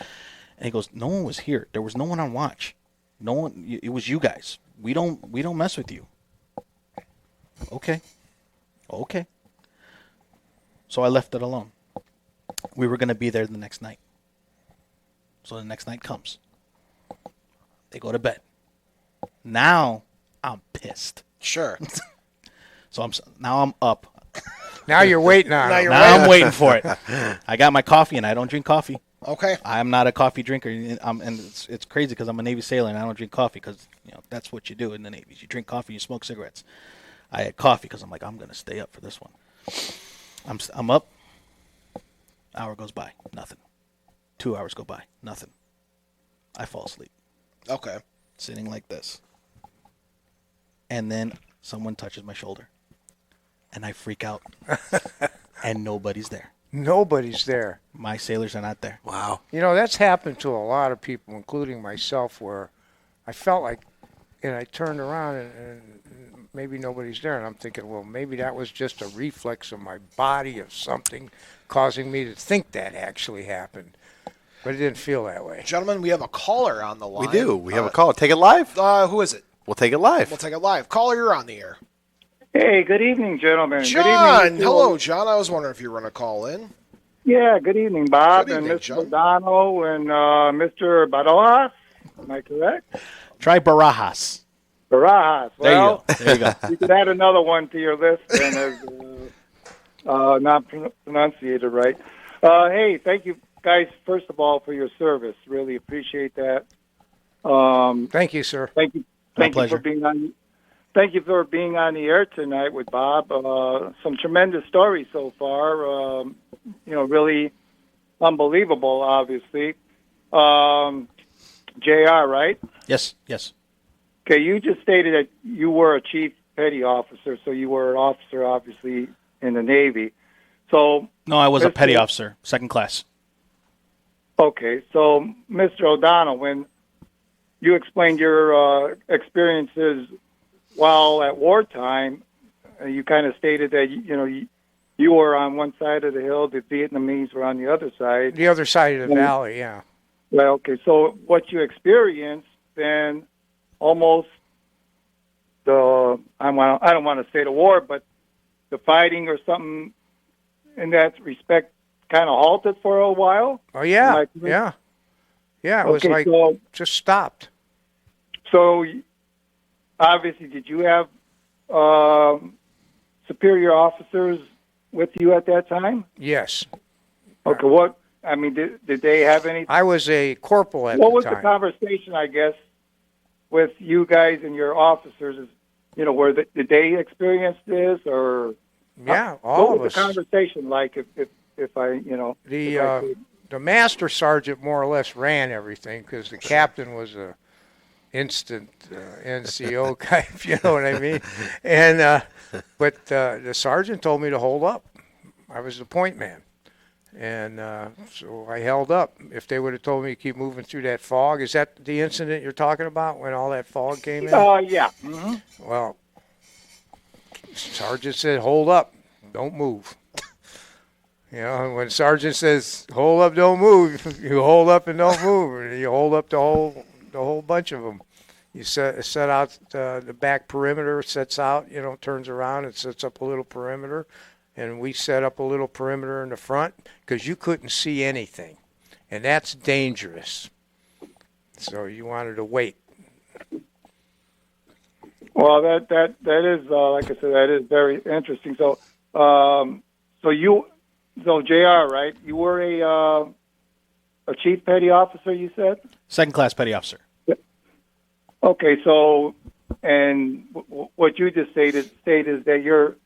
he goes, no one was here. There was no one on watch. No one. It was you guys. We don't mess with you. Okay. So I left it alone. We were gonna be there the next night. So the next night comes. They go to bed. Now I'm pissed.
Sure.
So I'm up.
Now you're waiting on
Now
them.
you're
Now I'm waiting for it. I got my coffee, and I don't drink coffee.
Okay.
I'm not a coffee drinker, and it's crazy because I'm a Navy sailor and I don't drink coffee because that's what you do in the Navy. You drink coffee, you smoke cigarettes. I had coffee because I'm like I'm gonna stay up for this one. I'm up. Hour goes by, nothing. 2 hours go by, nothing. I fall asleep,
Okay.
sitting like this, and then someone touches my shoulder, and I freak out, and nobody's there.
Nobody's there.
My sailors are not there.
Wow.
You know, that's happened to a lot of people, including myself, where I felt like, and I turned around and maybe nobody's there. And I'm thinking, well, maybe that was just a reflex of my body of something causing me to think that actually happened. But it didn't feel that way.
Gentlemen, we have a caller on the line.
We do. We have a call. Take it live.
Who is it?
We'll take it live.
We'll take it live. Caller, you're on the air.
Hey, good evening, gentlemen.
John.
Good evening,
Hello, John. I was wondering if you were going to call in.
Yeah, good evening, Bob,
Good evening,
and Mr.
John.
O'Donnell and Mr. Barajas. Am I correct?
Try Barajas.
Barajas.
There
Well,
you go. There you go.
you could add another one to your list, and as not pronunciated right. Hey, thank you, guys. First of all, for your service. Really appreciate that.
Thank you, sir.
Thank you.
My
Thank you
pleasure.
for being on. Thank you for being on the air tonight with Bob. Some tremendous stories so far. Really unbelievable. Obviously, Jr. Right?
Yes.
Okay. You just stated that you were a chief petty officer, so you were an officer, obviously, in the Navy. So
No, I was a
Mr.
petty officer, second class.
okay. So Mr. O'Donnell, when you explained your experiences while at wartime, you kind of stated that you were on one side of the hill, the Vietnamese were on the other side.
The other side of the valley, yeah.
Well, okay. So what you experienced then, almost I don't want to say the war, but the fighting or something in that respect kind of halted for a while.
Oh, yeah,
Like-
yeah. Yeah, it was
Okay,
like
so
just stopped.
So, obviously, did you have superior officers with you at that time?
Yes.
Okay, did they have any?
I was a corporal at
What
the
was
time.
the conversation, I guess, with you guys and your officers? Did they experience this, or
Yeah,
what
all of
was
us.
the conversation like? If I,
The
if I could-
the master sergeant more or less ran everything because the captain was a instant NCO guy, if you know what I mean. And but the sergeant told me to hold up. I was the point man. And so I held up. If they would have told me to keep moving through that fog, is that the incident you're talking about when all that fog came in?
Yeah.
Well, Sergeant said, hold up, don't move. You know, and when Sergeant says, hold up, don't move, you hold up and don't move. And you hold up the whole bunch of them. You set out the back perimeter, sets out, you know, turns around and sets up a little perimeter. And we set up a little perimeter in the front because you couldn't see anything. And that's dangerous. So you wanted to wait.
Well, that is like I said, that is very interesting. So, Jr. Right? You were a chief petty officer. You said
Second class petty officer.
Okay. So, and what you just stated is that your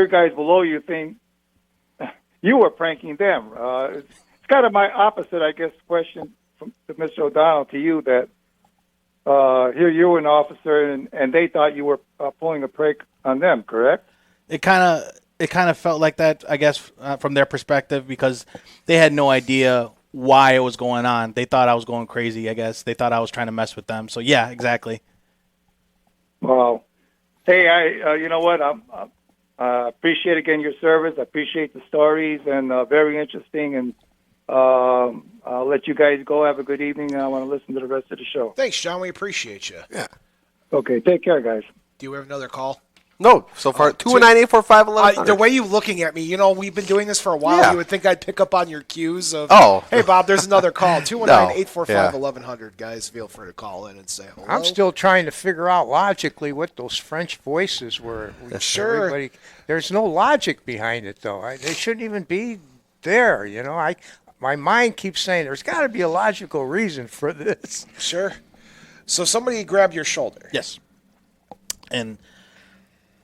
guys below you think you were pranking them. It's kind of my opposite, I guess, question from to Mr. O'Donnell to you that. Here you were an officer, and they thought you were pulling a prank on them, correct?
It kind of felt like that, I guess, from their perspective, because they had no idea why it was going on. They thought I was going crazy, I guess. They thought I was trying to mess with them. So, yeah, exactly.
Well, hey, you know what? I appreciate, again, your service. I appreciate the stories, and very interesting, and I'll let you guys go. Have a good evening. I want to listen to the rest of the show.
Thanks, John. We appreciate you.
Yeah.
Okay, take care, guys.
Do you have another call?
No, so far 219-845-1100.
The way you looking at me, you know, we've been doing this for a while.
Yeah.
You would think I'd pick up on your cues of,
Oh.
hey, Bob, there's another call. 219-845-1100. Guys, feel free to call in and say hello.
I'm still trying to figure out logically what those French voices were.
Sure.
There's no logic behind it, though. They shouldn't even be there, you know. My mind keeps saying there's got to be a logical reason for this.
Sure. So somebody grabbed your shoulder.
Yes. And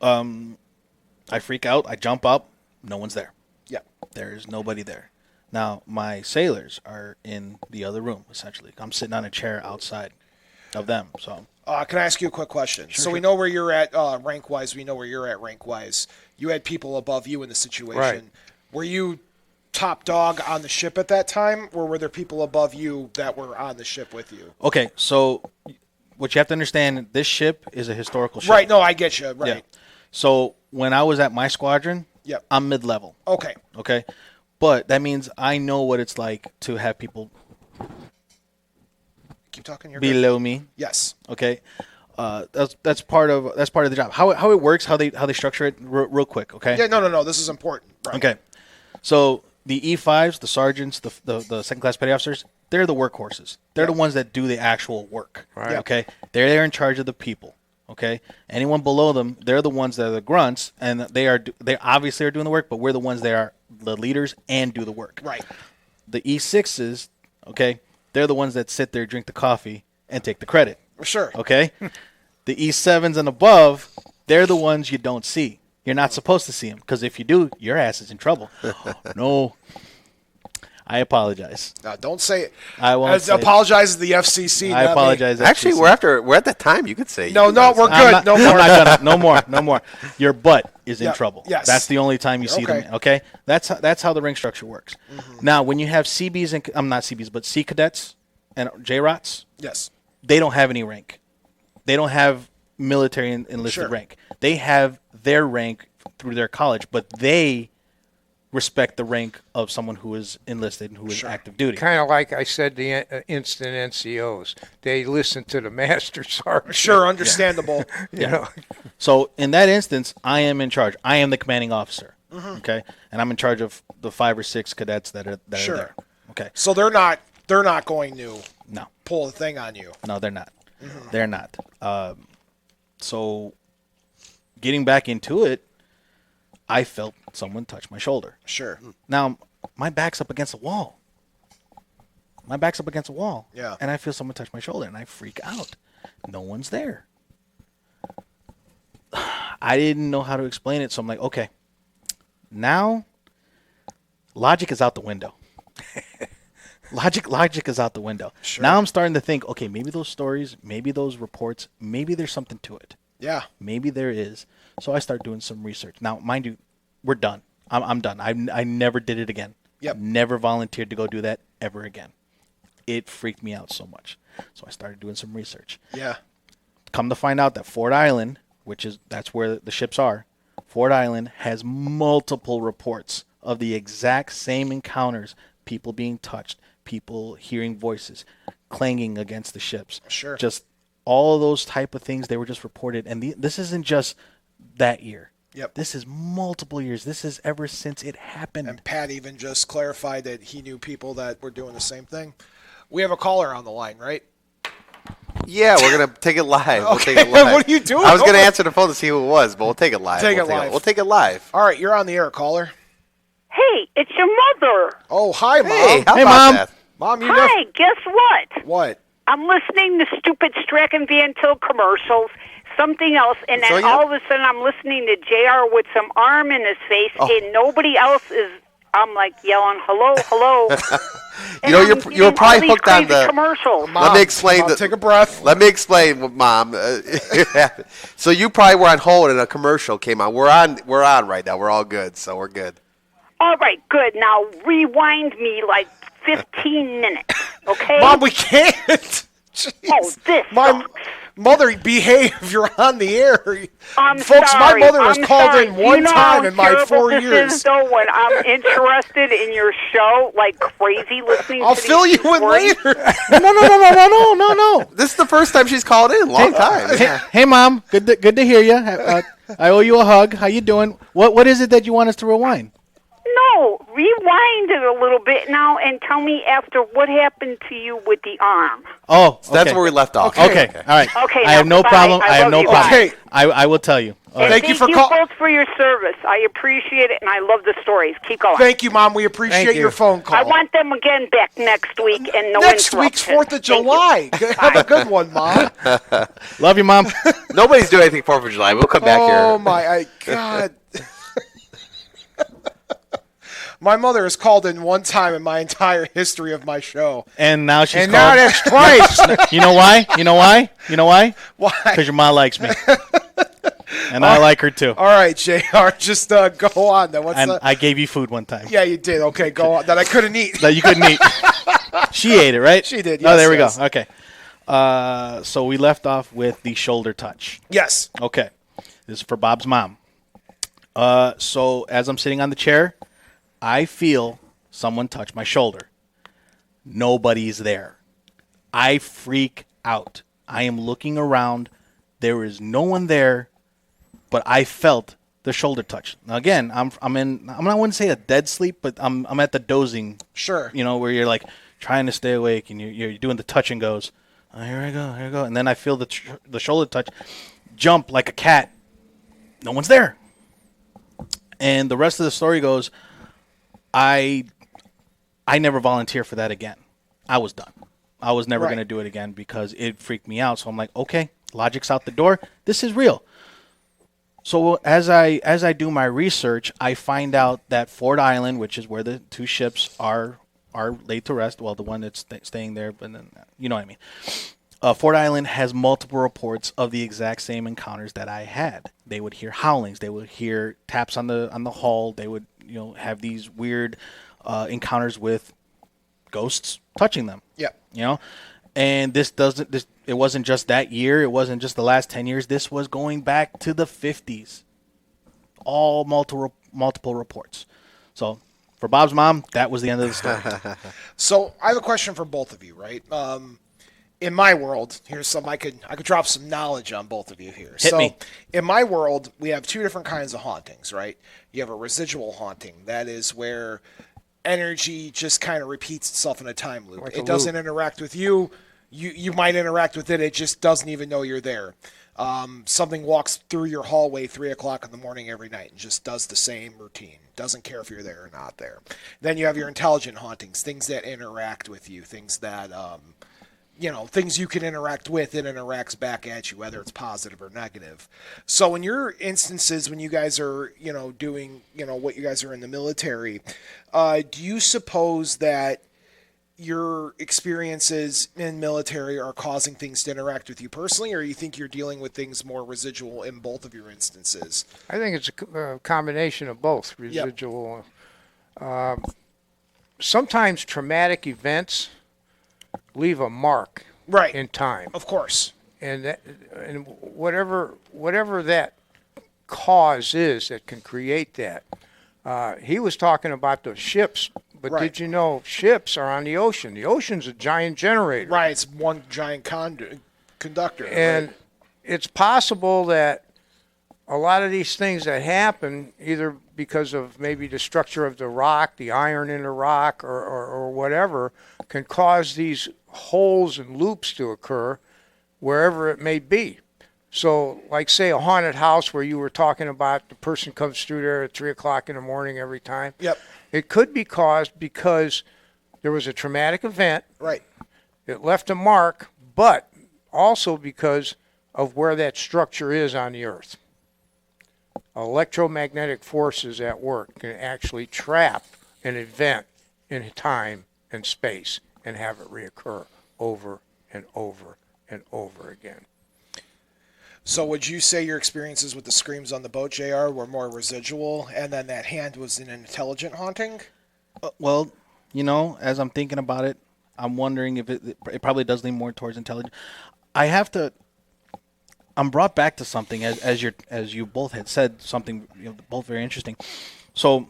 I freak out. I jump up. No one's there.
Yeah.
There's nobody there. Now, my sailors are in the other room, essentially. I'm sitting on a chair outside of them. So,
can I ask you a quick question? So we know where you're at rank-wise. We know where you're at rank-wise. You had people above you in the situation.
Right.
Were you top dog on the ship at that time, or were there people above you that were on the ship with you?
okay, so what you have to understand, this ship is a historical ship.
Right. No, I get you. Right.
Yeah. So when I was at my squadron,
Yep.
I'm mid-level.
Okay.
Okay? But that means I know what it's like to have people
Keep talking. You're good.
below me.
Yes.
Okay, that's part of the job. How it works, how they structure it, real quick. Okay.
Yeah. No. This is important. Right.
Okay. So the E5s, the sergeants, the second class petty officers, they're the workhorses. They're the ones that do the actual work.
Right.
Okay. They're in charge of the people. Okay. Anyone below them, they're the ones that are the grunts, and they obviously are doing the work, but we're the ones that are the leaders and do the work.
Right.
The E6s, okay, they're the ones that sit there, drink the coffee, and take the credit.
Sure.
Okay? The E7s and above, they're the ones you don't see. You're not supposed to see them, because if you do, your ass is in trouble. No. I apologize.
No, don't say it.
I won't say it.
Apologize to the FCC.
I
not me.
apologize.
Actually,
FCC.
we're at that time. You could say.
No, we're good.
I'm
No
not
more.
gonna. No more. Your butt is in
Yeah,
trouble.
yes.
That's the only time you see
Okay.
them. Okay. That's how the rank structure works.
Mm-hmm.
Now, when you have CBs and I'm not CBs, but C cadets and JROTs,
Yes.
they don't have any rank. They don't have military enlisted
Sure.
rank. They have their rank through their college, but they respect the rank of someone who is enlisted and who is
Sure.
active duty.
Kind of like I said, the instant NCOs. They listen to the master sergeant.
Sure. Understandable.
You know.
So in that instance, I am in charge. I am the commanding officer.
Mm-hmm.
Okay, and I'm in charge of the 5 or 6 cadets that are
Sure.
there. Okay,
So they're not going to
no,
pull the thing on you.
no, they're not.
Mm-hmm.
They're not. So getting back into it, I felt someone touch my shoulder.
Sure.
Now my back's up against a wall.
Yeah.
And I feel someone touch my shoulder, and I freak out. No one's there. I didn't know how to explain it, so I'm like, okay. Now, logic is out the window. Logic is out the window.
Sure.
Now I'm starting to think, okay, maybe those stories, maybe those reports, maybe there's something to it.
Yeah.
Maybe there is. So I start doing some research. Now, mind you, we're done. I'm done. I never did it again.
Yep.
Never volunteered to go do that ever again. It freaked me out so much. So I started doing some research.
Yeah.
Come to find out that Ford Island, that's where the ships are, Ford Island has multiple reports of the exact same encounters, people being touched, people hearing voices, clanging against the ships.
Sure.
Just all of those type of things, they were just reported. And this isn't just that year.
Yep.
This is multiple years. This is ever since it happened.
And Pat even just clarified that he knew people that were doing the same thing. We have a caller on the line, right?
Yeah, we're going to take it live. We'll
Okay,
take it live.
what are you doing?
I was going to answer the phone to see who it was, but we'll take it live.
Take it live.
We'll take it live.
All right, you're on the air, caller.
Hey, it's your mother.
Oh, hi, Mom.
Hey, how
Hey,
about
Mom.
that?
Mom, you
Hi, guess what?
What?
I'm listening to stupid Strachan Van Til commercials, something else, and then
So, yeah.
all of a sudden I'm listening to JR with some arm in his face, and nobody else is. I'm like yelling, "Hello, hello!"
You know, you're probably hooked on the
commercials.
Let me explain.
Mom, take a breath.
Let me explain, Mom. So you probably were on hold and a commercial came on. We're on right now. We're all good, so we're good.
All right, good. Now rewind me like 15 minutes, okay?
Mom, we can't. Jeez.
Oh, this
My
sucks.
mother, behave. You're on the air.
I'm
Folks,
sorry.
my mother has
I'm
called
sorry.
in
Do
one
you know
time
how
in my
terrible
4
this
years.
Is, though, when I'm interested in your show like crazy, listening
I'll
to
fill
these
you in
stories.
later.
No.
This is the first time she's called in. Long time.
Hey, Mom. Good to hear you. I owe you a hug. How you doing? What is it that you want us to rewind?
No, rewind it a little bit now and tell me after what happened to you with the arm.
Oh, okay.
So that's where we left off.
Okay. All right.
Okay,
I have
now,
no
bye.
problem.
I
I have
love
no
you.
problem.
Okay.
I will tell you. All
And
right.
Thank you for
both for your service. I appreciate it, and I love the stories. Keep going.
Thank you, Mom. We appreciate
Thank you.
your phone call.
I want them again back next week, and no
Next week's
interruptions.
4th of July. Have a good one, Mom.
Love you, Mom.
Nobody's doing anything 4th of July. We'll come back here.
Oh, my God. My mother has called in one time in my entire history of my show.
And now she's
And now
called.
that's twice.
You know why?
Why?
Because your ma likes me. And I like her too.
All right, JR, just go on. Then. What's
And
the...
I gave you food one time
Yeah, you did. Okay, go on. That I couldn't eat.
that you couldn't eat. She ate it, right?
She did,
Oh,
yes,
there we
yes.
go. Okay. So we left off with the shoulder touch.
Yes.
Okay. This is for Bob's mom. So as I'm sitting on the chair, I feel someone touch my shoulder. Nobody's there. I freak out. I am looking around. There is no one there, but I felt the shoulder touch. Now again, I wouldn't say a dead sleep, but I'm at the dozing.
Sure.
You know, where you're like trying to stay awake and you're doing the touch and goes. Oh, here I go. And then I feel the shoulder touch jump like a cat. No one's there. And the rest of the story goes, I never volunteer for that again. I was done. I was never
Right.
going to do it again because it freaked me out. So I'm like, okay, logic's out the door. This is real. So as I do my research, I find out that Ford Island, which is where the two ships are laid to rest, well, the one that's staying there, but then you know what I mean. Ford Island has multiple reports of the exact same encounters that I had. They would hear howlings. They would hear taps on the hull. They would have these weird encounters with ghosts touching them.
Yeah.
And it wasn't just that year. It wasn't just the last 10 years. This was going back to the 50s. All multiple reports. So for Bob's mom, that was the end of the story.
So I have a question for both of you, right? In my world, here's some I could drop some knowledge on both of you here.
Hit me.
In my world, we have two different kinds of hauntings, right? You have a residual haunting. That is where energy just kind of repeats itself in a time loop.
Like a
It doesn't interact with you. You might interact with it. It just doesn't even know you're there. Something walks through your hallway 3 o'clock in the morning every night and just does the same routine. Doesn't care if you're there or not there. Then you have your intelligent hauntings, things that interact with you, things that things you can interact with, it interacts back at you, whether it's positive or negative. So in your instances, when you guys are, doing, what you guys are in the military, do you suppose that your experiences in military are causing things to interact with you personally, or you think you're dealing with things more residual in both of your instances?
I think it's a combination of both, residual. Sometimes traumatic events leave a mark
Right.
in time.
Of course.
And whatever that cause is that can create that. He was talking about the ships, but
Right.
did you know ships are on the ocean? The ocean's a giant generator.
Right. It's one giant conductor.
And
right?
it's possible that a lot of these things that happen, either because of maybe the structure of the rock, the iron in the rock, or whatever, can cause these holes and loops to occur wherever it may be. So, like, say, a haunted house where you were talking about, the person comes through there at 3 o'clock in the morning every time.
Yep.
It could be caused because there was a traumatic event.
Right.
It left a mark, but also because of where that structure is on the earth. Electromagnetic forces at work can actually trap an event in time and space and have it reoccur over and over and over again.
So would you say your experiences with the screams on the boat, JR, were more residual, and then that hand was an intelligent haunting?
Well, as I'm thinking about it, I'm wondering if it probably does lean more towards intelligence. I'm brought back to something as you both had said something, both very interesting. So,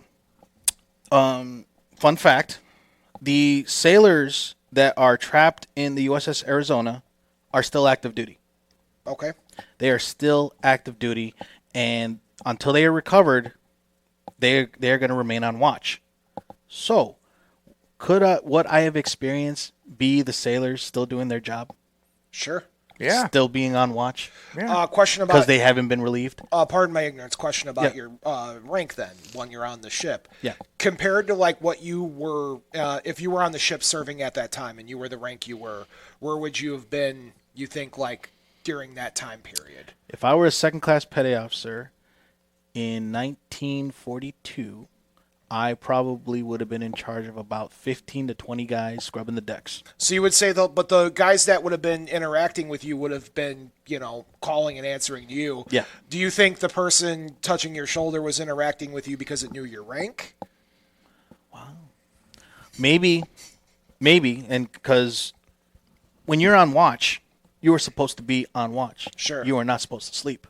fun fact: the sailors that are trapped in the USS Arizona are still active duty.
Okay.
They are still active duty, and until they are recovered, they're going to remain on watch. So, could what I have experienced be the sailors still doing their job?
Sure.
Yeah.
Still being on watch?
Yeah.
Question about...
Because they haven't been relieved?
Pardon my ignorance. Question about
Yeah.
your rank then, when you're on the ship.
Yeah.
Compared to like what you were, if you were on the ship serving at that time and you were the rank you were, where would you have been, you think, like, during that time period?
If I were a second-class petty officer in 1942, I probably would have been in charge of about 15 to 20 guys scrubbing the decks.
So you would say, but the guys that would have been interacting with you would have been, calling and answering to you.
Yeah.
Do you think the person touching your shoulder was interacting with you because it knew your rank?
Wow. Maybe, and because when you're on watch, you were supposed to be on watch.
Sure.
You are not supposed to sleep.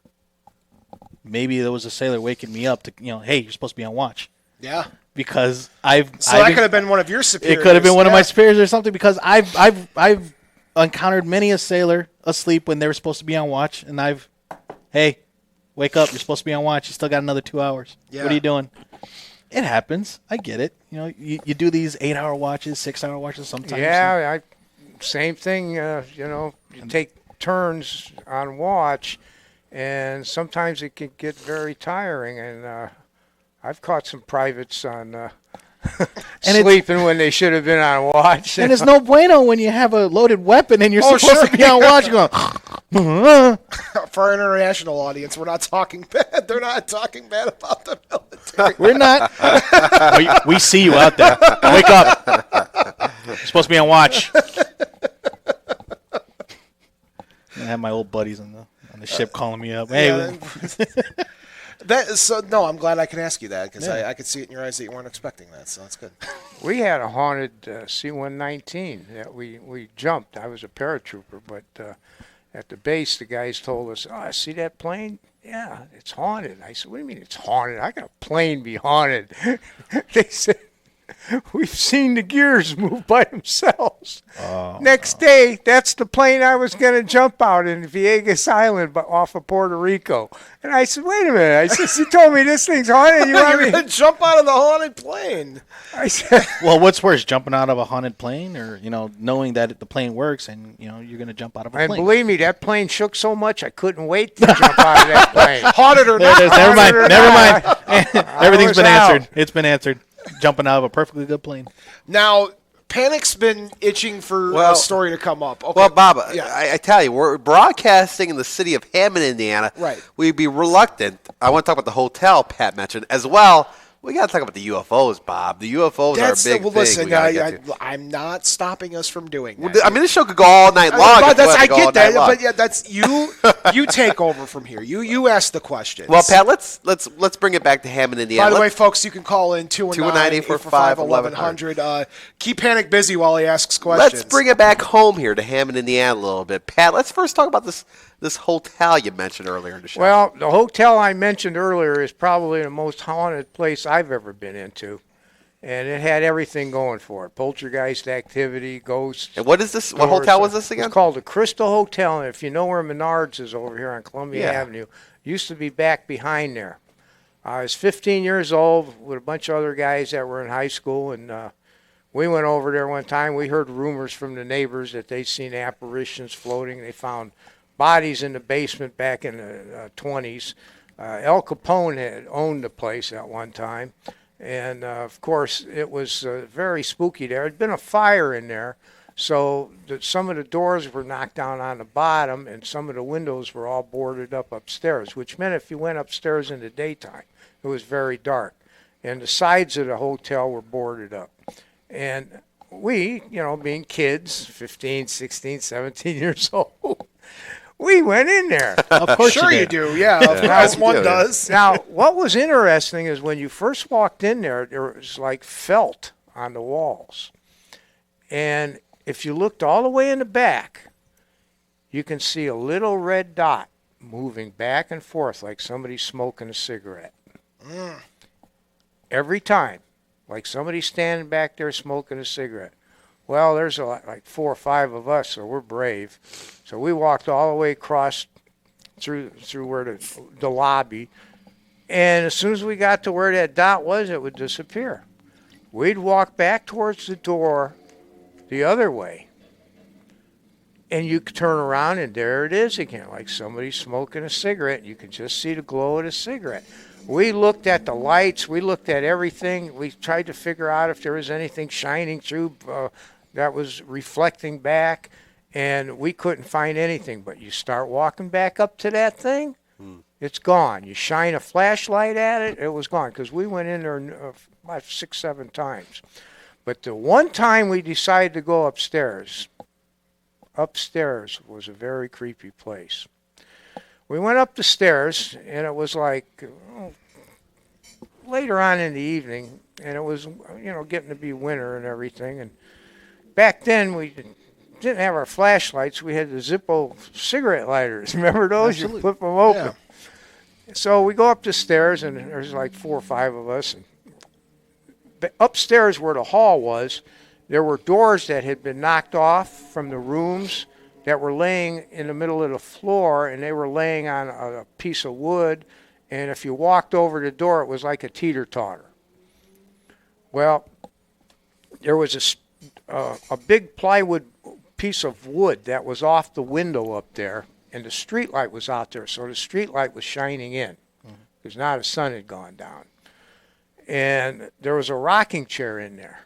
Maybe there was a sailor waking me up to, hey, you're supposed to be on watch.
Yeah.
Because
that could have been one of your superiors.
It could have been one of my superiors or something, because I've encountered many a sailor asleep when they were supposed to be on watch, and hey, wake up, you're supposed to be on watch. You still got another 2 hours.
Yeah.
What are you doing? It happens. I get it. You do these 8-hour watches, 6-hour watches sometimes.
Yeah, same thing, you take turns on watch, and sometimes it can get very tiring, and I've caught some privates on sleeping when they should have been on watch.
And it's no bueno when you have a loaded weapon and you're supposed to be on watch going,
For our international audience, we're not talking bad. They're not talking bad about the military.
We're not. we see you out there. Wake up. You're supposed to be on watch. I have my old buddies on the ship calling me up. Hey,
No, I'm glad I can ask you that, because I could see it in your eyes that you weren't expecting that, so that's good.
We had a haunted C-119 that we jumped. I was a paratrooper, but at the base, the guys told us, "Oh, see that plane? Yeah, it's haunted." I said, "What do you mean it's haunted? How can a plane be haunted?" They said, "We've seen the gears move by themselves." Next day, that's the plane I was going to jump out in Vieques Island, but off of Puerto Rico. And I said, "Wait a minute!" I said, "You told me this thing's haunted. You want me
to jump out of the haunted plane?"
I said,
"Well, what's worse, jumping out of a haunted plane, or knowing that the plane works and you're going to jump out of a plane?"
And believe me, that plane shook so much I couldn't wait to jump out of that plane.
Haunted or not?
Never mind. Everything's been answered. It's been answered. Jumping out of a perfectly good plane.
Now, Panic's been itching for a story to come up. Okay.
Well, Bob, I tell you, we're broadcasting in the city of Hammond, Indiana.
Right.
We'd be reluctant. I want to talk about the hotel Pat mentioned, as well, We got to talk about the UFOs, Bob. The UFOs are a big thing.
Listen,
we gotta get to.
I'm not stopping us from doing that.
Well, I mean, this show could go all night long.
I get that, but yeah, that's you. You take over from here. You ask the questions.
Well, Pat, let's bring it back to Hammond, Indiana.
By the way, folks, you can call in 219-845-1100. Keep Panic busy while he asks questions.
Let's bring it back home here to Hammond, Indiana a little bit. Pat, let's first talk about this hotel you mentioned earlier in the show.
Well, the hotel I mentioned earlier is probably the most haunted place I've ever been into. And it had everything going for it. Poltergeist activity, ghosts.
And what is this? What hotel was this again?
It's called the Crystal Hotel. And if you know where Menards is over here on Columbia Avenue, it used to be back behind there. I was 15 years old with a bunch of other guys that were in high school. And we went over there one time. We heard rumors from the neighbors that they'd seen apparitions floating. They found bodies in the basement back in the 20s. Al Capone had owned the place at one time. And, of course, it was very spooky there. There had been a fire in there, so some of the doors were knocked down on the bottom, and some of the windows were all boarded up upstairs, which meant if you went upstairs in the daytime, it was very dark. And the sides of the hotel were boarded up. And we, being kids, 15, 16, 17 years old, we went in there.
Of course
sure you do. Yeah, as one does.
Now, what was interesting is when you first walked in there was like felt on the walls. And if you looked all the way in the back, you can see a little red dot moving back and forth like somebody smoking a cigarette. Every time, like somebody standing back there smoking a cigarette. Well, there's like 4 or 5 of us, so we're brave. So we walked all the way across through where the lobby, and as soon as we got to where that dot was, it would disappear. We'd walk back towards the door the other way, and you could turn around, and there it is again, like somebody smoking a cigarette. You could just see the glow of the cigarette. We looked at the lights. We looked at everything. We tried to figure out if there was anything shining through that was reflecting back, and we couldn't find anything. But you start walking back up to that thing, it's gone. You shine a flashlight at it, it was gone, because we went in there about 6, 7 times. But the one time we decided to go upstairs was a very creepy place. We went up the stairs, and it was like later on in the evening, and it was, getting to be winter and everything, and back then, we didn't have our flashlights. We had the Zippo cigarette lighters. Remember those?
Absolutely.
You flip them open.
Yeah.
So we go up the stairs, and there's like 4 or 5 of us. And upstairs where the hall was, there were doors that had been knocked off from the rooms that were laying in the middle of the floor, and they were laying on a piece of wood. And if you walked over the door, it was like a teeter-totter. Well, there was a big plywood piece of wood that was off the window up there, and the street light was out there, so the street light was shining in because now the sun had gone down. And there was a rocking chair in there,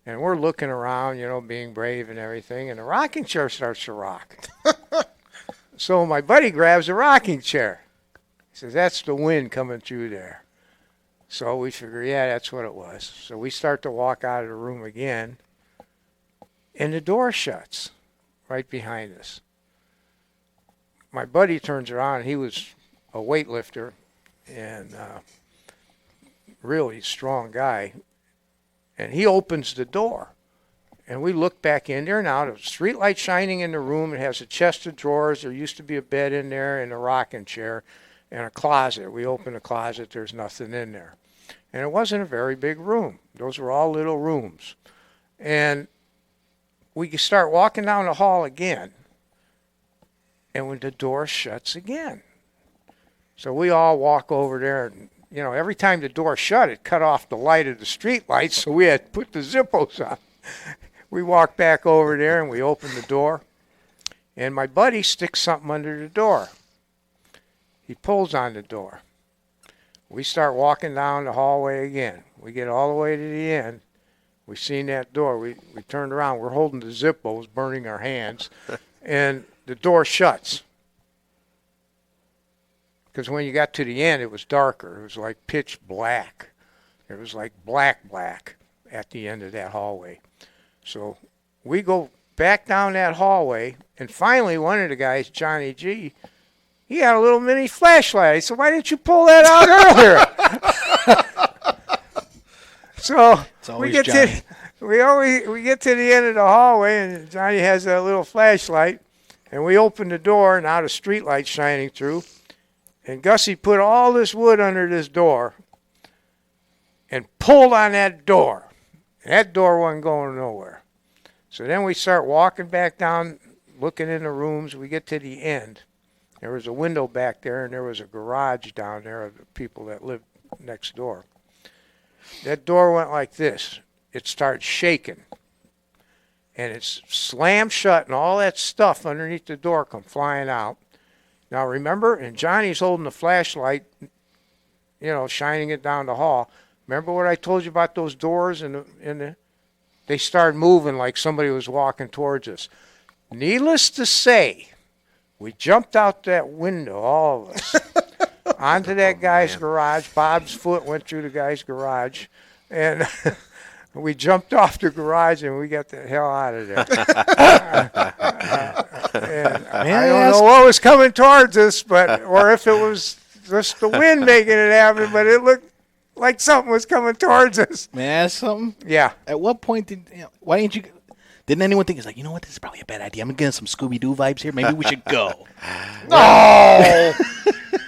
and we're looking around, being brave and everything, and the rocking chair starts to rock. So my buddy grabs a rocking chair. He says, "That's the wind coming through there." So we figure, yeah, that's what it was. So we start to walk out of the room again, and the door shuts right behind us. My buddy turns around. He was a weightlifter and really strong guy. And he opens the door. And we look back in there. Now, the street light shining in the room. It has a chest of drawers. There used to be a bed in there and a rocking chair and a closet. We open the closet. There's nothing in there. And it wasn't a very big room. Those were all little rooms. And we start walking down the hall again, and when the door shuts again. So we all walk over there, and, every time the door shut, it cut off the light of the street lights, so we had to put the Zippos on. We walk back over there, and we open the door, and my buddy sticks something under the door. He pulls on the door. We start walking down the hallway again. We get all the way to the end. We seen that door. We turned around. We're holding the Zippos, burning our hands, and the door shuts. Because when you got to the end, it was darker. It was like pitch black. It was like black at the end of that hallway. So we go back down that hallway, and finally one of the guys, Johnny G, he had a little mini flashlight. I said, why didn't you pull that out earlier? So we get to the end of the hallway, and Johnny has that little flashlight, and we open the door, and now the street light's shining through, and Gussie put all this wood under this door and pulled on that door. And that door wasn't going nowhere. So then we start walking back down, looking in the rooms. We get to the end. There was a window back there, and there was a garage down there of the people that lived next door. That door went like this. It started shaking. And it's slammed shut, and all that stuff underneath the door come flying out. Now remember, and Johnny's holding the flashlight, shining it down the hall. Remember what I told you about those doors? They started moving like somebody was walking towards us. Needless to say, we jumped out that window, all of us, onto that guy's garage. Bob's foot went through the guy's garage, and we jumped off the garage, and we got the hell out of there. I don't know what was coming towards us, or if it was just the wind making it happen, but it looked like something was coming towards us.
May I ask something?
Yeah.
At what point didn't anyone think, it's like, you know what, this is probably a bad idea. I'm getting some Scooby-Doo vibes here. Maybe we should go.
No.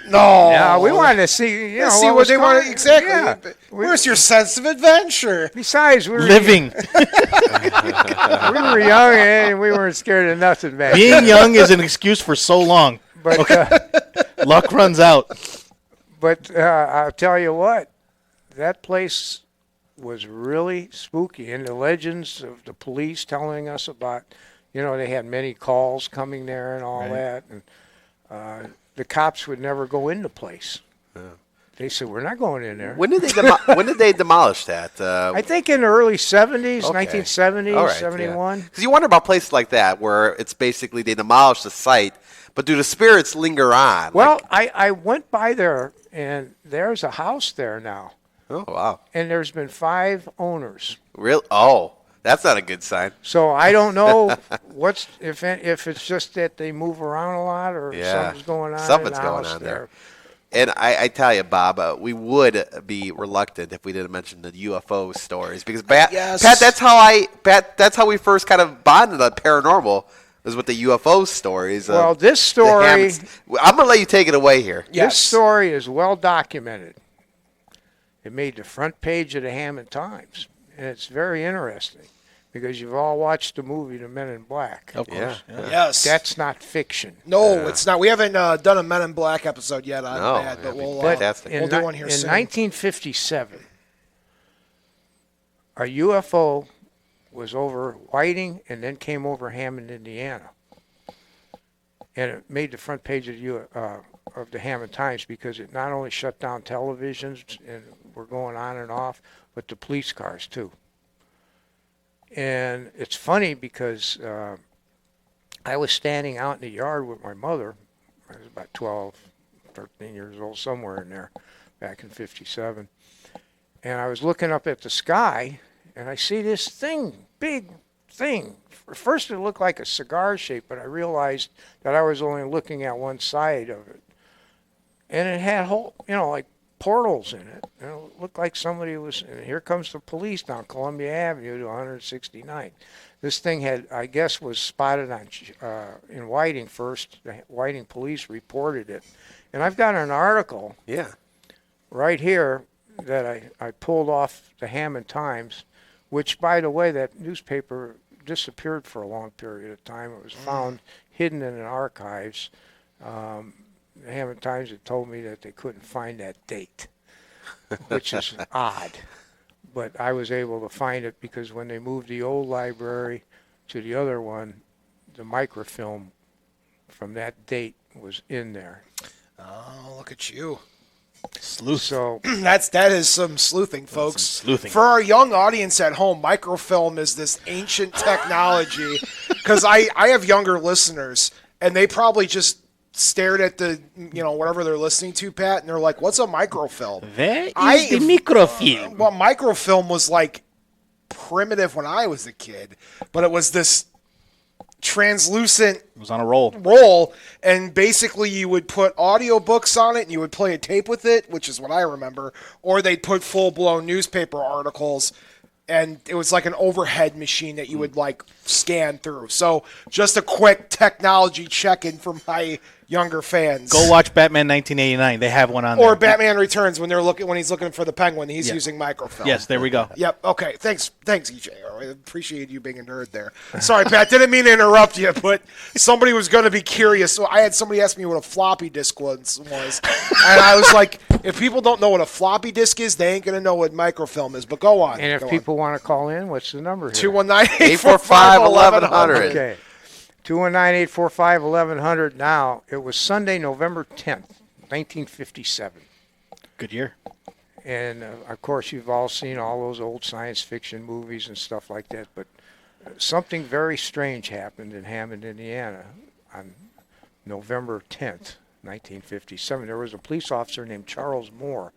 Yeah, we wanted to see,
see what they wanted. Exactly.
Yeah.
Where's your sense of adventure?
Besides, we were
Living.
we were young and we weren't scared of nothing back then.
Being young is an excuse for so long.
But
Luck runs out.
But I'll tell you what, that place was really spooky. And the legends of the police telling us about, they had many calls coming there and all that. And the cops would never go in the place. Yeah. They said, we're not going in there.
When did they demolish that?
I think in the early 70s, okay. 1970s,
right,
71.
Because you wonder about places like that where it's basically they demolish the site, but do the spirits linger on?
Well, I went by there, and there's a house there now.
Oh, wow.
And there's been 5 owners.
Really? Oh, that's not a good sign.
So I don't know if it's just that they move around a lot or something's going on.
Something's going on there. And I tell you, Bob, we would be reluctant if we didn't mention the UFO stories because Pat, that's how we first kind of bonded on paranormal. Was with the UFO stories.
Well, this story,
I'm gonna let you take it away here.
Yes. This story is well documented. It made the front page of the Hammond Times, and it's very interesting because you've all watched the movie The Men in Black.
Of course.
Yeah. Yes.
That's not fiction.
No, it's not. We haven't done a Men in Black episode yet on that, but we'll do one here soon.
In 1957, a UFO was over Whiting and then came over Hammond, Indiana. And it made the front page of the Hammond Times because it not only shut down televisions and were going on and off, but the police cars too. And it's funny because I was standing out in the yard with my mother. I was about 12, 13 years old, somewhere in there, back in 57. And I was looking up at the sky, and I see this thing, big thing. At first it looked like a cigar shape, but I realized that I was only looking at one side of it. And it had like portals in it. It looked like somebody was, and here comes the police down Columbia Avenue to 169. This thing was spotted in Whiting first. The Whiting police reported it. And I've got an article right here that I pulled off the Hammond Times, which, by the way, that newspaper disappeared for a long period of time. It was found hidden in an archives. The Hammond Times had told me that they couldn't find that date, which is odd. But I was able to find it because when they moved the old library to the other one, the microfilm from that date was in there.
Oh, look at you.
Sleuth.
So
that is some sleuthing, folks.
Some sleuthing.
For our young audience at home, microfilm is this ancient technology because I have younger listeners, and they probably just stared at the, whatever they're listening to, Pat, and they're like, what's a microfilm?
There is the microfilm.
Well, microfilm was like primitive when I was a kid, but it was this translucent
It was on a roll.
and basically you would put audiobooks on it and you would play a tape with it, which is what I remember, or they'd put full-blown newspaper articles, and it was like an overhead machine that you would like scan through. So just a quick technology check-in for my younger fans.
Go watch Batman 1989. They have one on there.
Or Batman Returns when he's looking for the Penguin. He's using microfilm.
Yes, there we go.
Yep. Okay. Thanks, EJ. I appreciate you being a nerd there. Sorry, Pat. Didn't mean to interrupt you, but somebody was going to be curious. So I had somebody ask me what a floppy disk was, and I was like, if people don't know what a floppy disk is, they ain't going to know what microfilm is. But go on.
And if people want to call in, what's the number here?
219-845-1100.
Okay. 219-845-1100. Now, it was Sunday, November 10th, 1957.
Good year.
And, of course, you've all seen all those old science fiction movies and stuff like that. But something very strange happened in Hammond, Indiana on November 10th, 1957. There was a police officer named Charles Moore.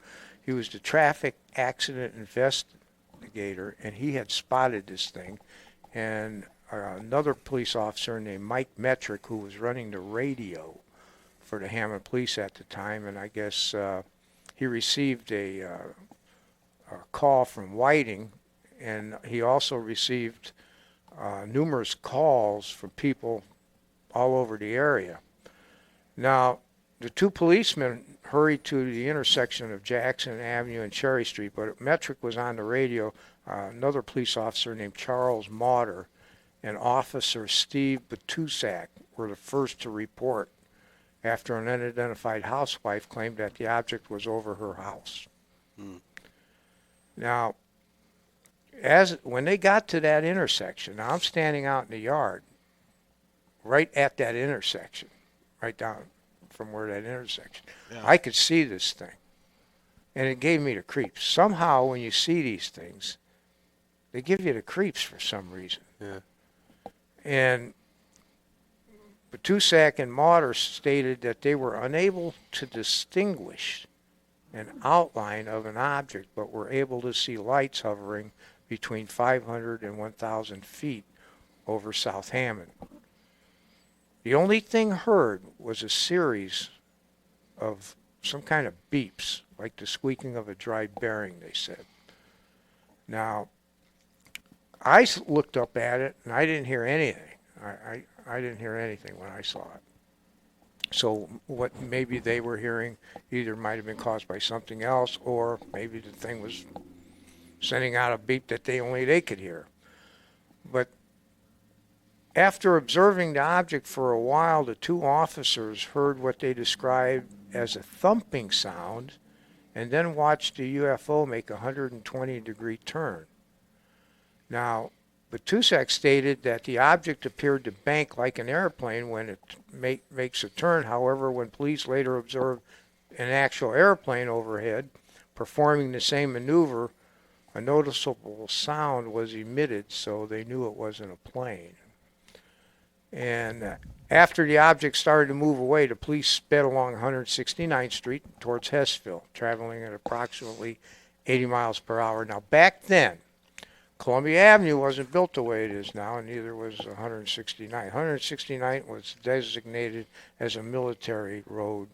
He was the traffic accident investigator, and he had spotted this thing. And another police officer named Mike Metrick, who was running the radio for the Hammond Police at the time, and I guess he received a call from Whiting, and he also received numerous calls from people all over the area. Now, the two policemen hurried to the intersection of Jackson Avenue and Cherry Street, but Metrick was on the radio. Another police officer named Charles Mauder and Officer Steve Batusak were the first to report after an unidentified housewife claimed that the object was over her house. Now, when they got to that intersection, now I'm standing out in the yard, right at that intersection, right down from where that intersection. Yeah. I could see this thing, and it gave me the creeps. Somehow, when you see these things, they give you the creeps for some reason.
Yeah.
And Batusak and Mauder stated that they were unable to distinguish an outline of an object, but were able to see lights hovering between 500 and 1,000 feet over South Hammond. The only thing heard was a series of some kind of beeps, like the squeaking of a dry bearing, they said. Now, I looked up at it, and I didn't hear anything. I didn't hear anything when I saw it. So what maybe they were hearing either might have been caused by something else, or maybe the thing was sending out a beep that only they could hear. But after observing the object for a while, the two officers heard what they described as a thumping sound, and then watched the UFO make a 120-degree turn. Now, Batusak stated that the object appeared to bank like an airplane when it makes a turn. However, when police later observed an actual airplane overhead performing the same maneuver, a noticeable sound was emitted, so they knew it wasn't a plane. And after the object started to move away, the police sped along 169th Street towards Hessville, traveling at approximately 80 miles per hour. Now, back then, Columbia Avenue wasn't built the way it is now, and neither was 169th. 169th was designated as a military road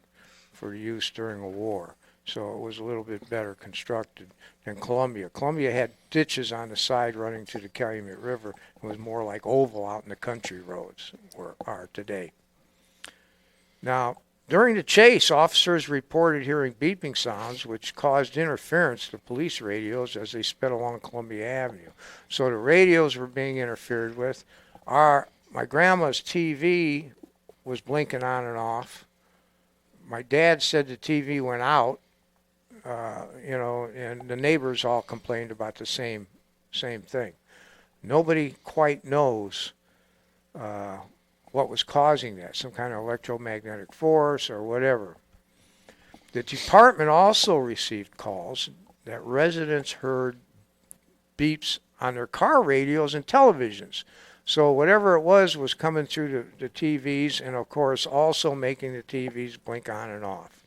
for use during a war, so it was a little bit better constructed than Columbia. Columbia had ditches on the side running to the Calumet River. It was more like oval out in the country roads are today. Now, during the chase, officers reported hearing beeping sounds, which caused interference to police radios as they sped along Columbia Avenue. So the radios were being interfered with. My grandma's TV was blinking on and off. My dad said the TV went out, and the neighbors all complained about the same thing. Nobody quite knows what was causing that, some kind of electromagnetic force or whatever. The department also received calls that residents heard beeps on their car radios and televisions. So whatever it was coming through the TVs, and of course also making the TVs blink on and off.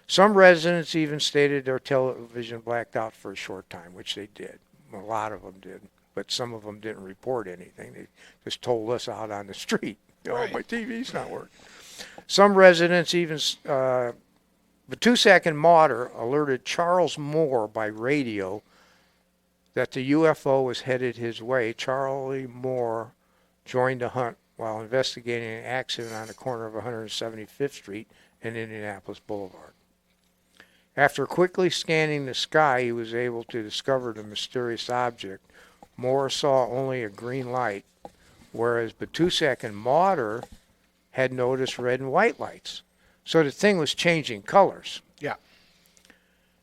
Some residents even stated their television blacked out for a short time, which they did. A lot of them did, but some of them didn't report anything. They just told us out on the street,
Right.
my TV's not working. Some residents even, the 2-second modder alerted Charles Moore by radio that the UFO was headed his way. Charlie Moore joined the hunt while investigating an accident on the corner of 175th Street and Indianapolis Boulevard. After quickly scanning the sky, he was able to discover the mysterious object. Moore saw only a green light, whereas the 2-second modder had noticed red and white lights. So the thing was changing colors.
Yeah.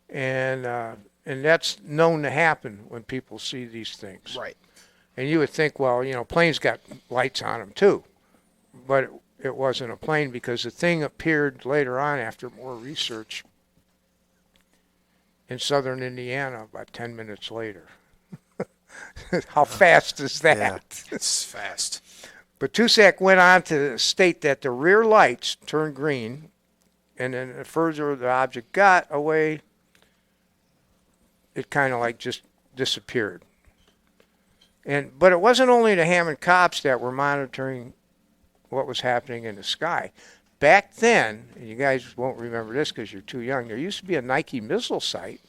And that's known to happen when people see these things.
Right.
And you would think, well, planes got lights on them too. But it wasn't a plane because the thing appeared later on after more research in southern Indiana about 10 minutes later. How fast is that?
Yeah.
It's fast.
But Tusak went on to state that the rear lights turned green, and then the further the object got away, it kind of like just disappeared. But it wasn't only the Hammond cops that were monitoring what was happening in the sky. Back then, and you guys won't remember this because you're too young, there used to be a Nike missile site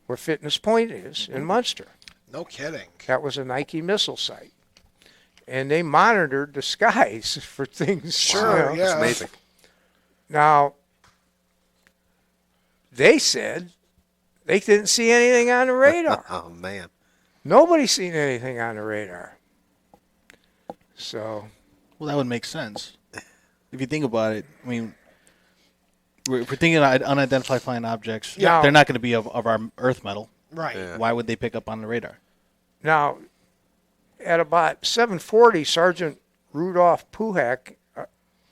where Fitness Point is in Munster.
No kidding.
That was a Nike missile site. And they monitored the skies for things.
Sure, yeah.
It's amazing.
Now, they said they didn't see anything on the radar.
Oh, man.
Nobody's seen anything on the radar. So,
Well, that would make sense. If you think about it, I mean, if we're thinking of unidentified flying objects,
Yeah.
they're not going to be of our Earth metal.
Right.
Yeah.
Why would they pick up on the radar?
now, at about 7:40, Sergeant Rudolph Puhak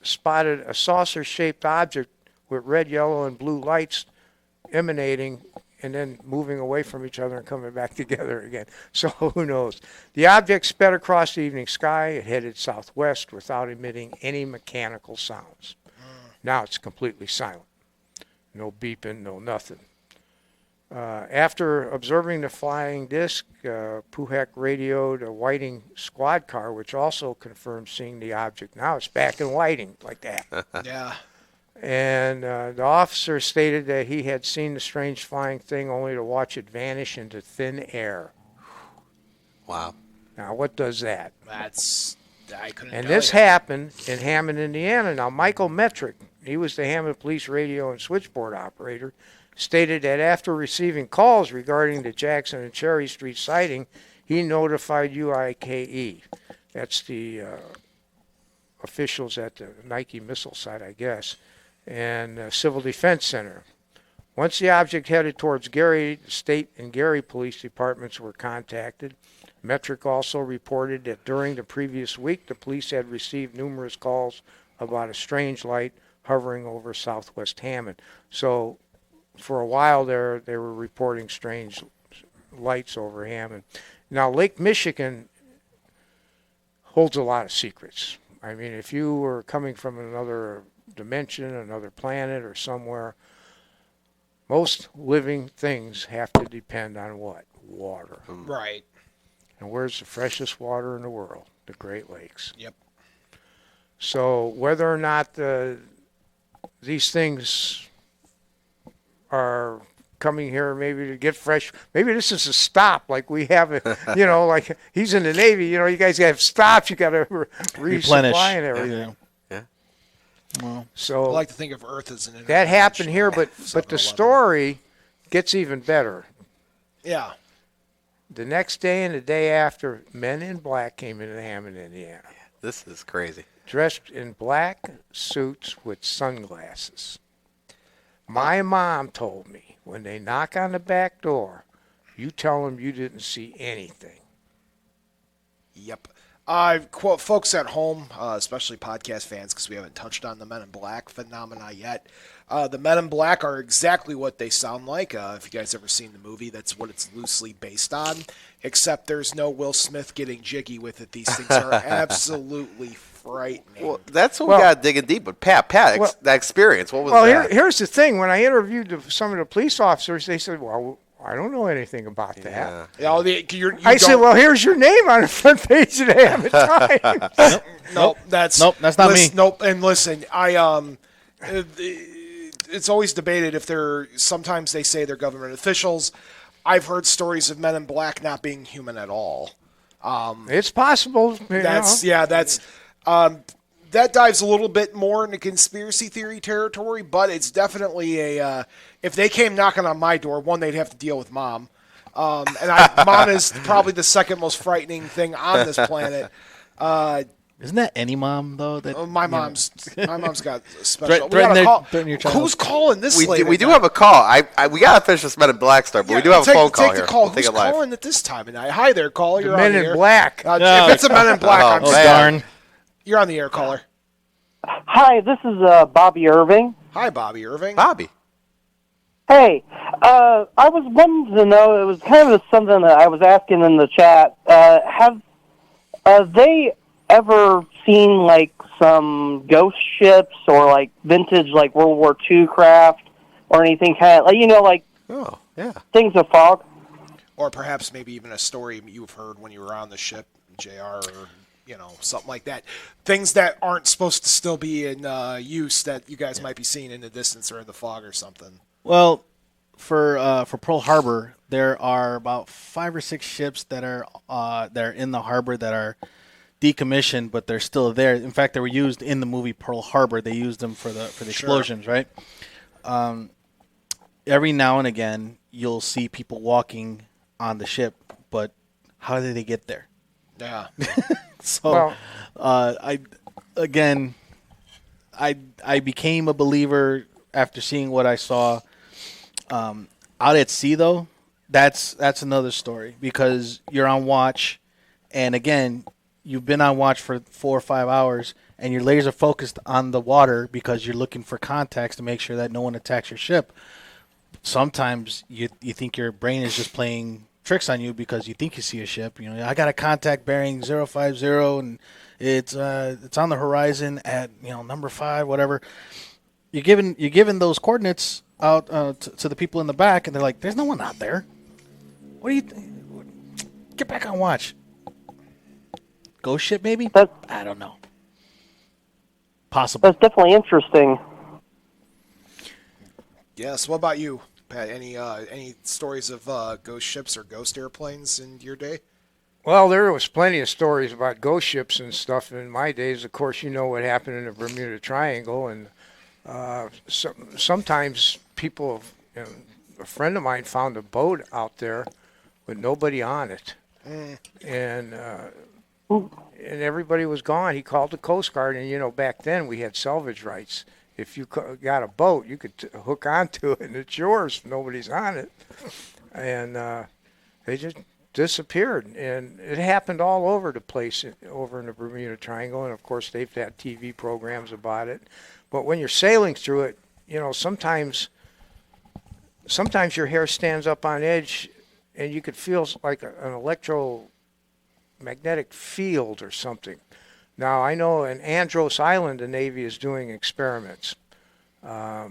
spotted a saucer-shaped object with red, yellow, and blue lights emanating and then moving away from each other and coming back together again. So who knows? The object sped across the evening sky. It headed southwest without emitting any mechanical sounds. Now it's completely silent. No beeping, no nothing. After observing the flying disc, Puhak radioed a Whiting squad car, which also confirmed seeing the object. Now it's back in Whiting, like that.
Yeah.
And the officer stated that he had seen the strange flying thing only to watch it vanish into thin air.
Wow.
Now, what does that?
I couldn't
And
tell
this
you.
happened in Hammond, Indiana. Now, Michael Metrick, he was the Hammond Police radio and switchboard operator, stated that after receiving calls regarding the Jackson and Cherry Street sighting, he notified UIKE. That's the officials at the Nike missile site, I guess, and Civil Defense Center. Once the object headed towards Gary, the state and Gary police departments were contacted. Metric also reported that during the previous week, the police had received numerous calls about a strange light hovering over southwest Hammond. So for a while there, they were reporting strange lights over Hammond. Now, Lake Michigan holds a lot of secrets. I mean, if you were coming from another dimension, another planet, or somewhere, most living things have to depend on what? Water.
Right.
And where's the freshest water in the world? The Great Lakes.
Yep.
So whether or not these things are coming here maybe to get fresh, maybe this is a stop like we have it, like he's in the Navy, you guys have stops, you got to
Replenish.
resupply and everything.
Yeah.
Well,
So
I like to think of Earth as an
that happened here, but the
7-Eleven.
story gets even better.
Yeah.
The next day and the day after, men in black came into Hammond, Indiana,
This is crazy.
dressed in black suits with sunglasses. My mom told me, when they knock on the back door, you tell them you didn't see anything.
Yep. Quote, folks at home, especially podcast fans, because we haven't touched on the Men in Black phenomena yet. The Men in Black are exactly what they sound like. If you guys ever seen the movie, that's what it's loosely based on, except there's no Will Smith getting jiggy with it. These things are absolutely frightening.
Well, that's what we got to dig in deep. But Pat, that experience, what was that?
Here's the thing. When I interviewed some of the police officers, they said, well, I don't know anything about that.
Yeah.
I said, well, here's your name on the front page of the Hammond Times.
Nope, that's
not me.
Nope, and listen, it's always debated if sometimes they say they're government officials. I've heard stories of Men in Black not being human at all.
It's possible.
That dives a little bit more into conspiracy theory territory, but it's definitely if they came knocking on my door, one, they'd have to deal with Mom. Mom is probably the second most frightening thing on this planet.
Isn't that any mom though?
My mom's got a special. Who's calling this?
We do have a call. We gotta finish this Men in Black story, but we do have a phone call here.
Who's calling at this time of night? Hi there, caller. You're
Men
on the
in
air.
Black.
If it's a Men in Black, I'm
darn.
You're on the air, caller.
Hi, this is Bobby Irving.
Hi, Bobby Irving.
Bobby.
Hey, I was wanting to know, it was kind of something that I was asking in the chat. Have they ever seen, like, some ghost ships or, like, vintage, like, World War II craft or anything kind of, like,
Oh, yeah.
things of fog?
Or perhaps maybe even a story you've heard when you were on the ship, JR, or something like that. Things that aren't supposed to still be in use that you guys might be seeing in the distance or in the fog or something.
Well, for Pearl Harbor, there are about 5 or 6 ships that are in the harbor that are decommissioned, but they're still there. In fact, they were used in the movie Pearl Harbor. They used them for the explosions, right? Every now and again, you'll see people walking on the ship, but how did they get there?
Yeah.
So, I became a believer after seeing what I saw. Out at sea, though, that's another story because you're on watch, and again, you've been on watch for 4 or 5 hours, and you're laser focused on the water because you're looking for contacts to make sure that no one attacks your ship. Sometimes you think your brain is just playing tricks on you because you think you see a ship. I got a contact bearing 050 and it's on the horizon at number 5, whatever. You're given those coordinates out to the people in the back, and they're like, "There's no one out there. What do you get back on watch? Ghost ship, maybe? I don't know. Possible.
That's definitely interesting.
Yes. What about you, Pat? Any stories of ghost ships or ghost airplanes in your day?
Well, there was plenty of stories about ghost ships and stuff in my days. Of course, you know what happened in the Bermuda Triangle, and sometimes people, a friend of mine found a boat out there with nobody on it, and everybody was gone. He called the Coast Guard, and back then we had salvage rights. If you got a boat, you could hook onto it, and it's yours. Nobody's on it, and they just disappeared. And it happened all over the place over in the Bermuda Triangle, and of course they've had TV programs about it. But when you're sailing through it, sometimes your hair stands up on edge, and you could feel like an electromagnetic field or something. Now, I know in Andros Island, the Navy is doing experiments. I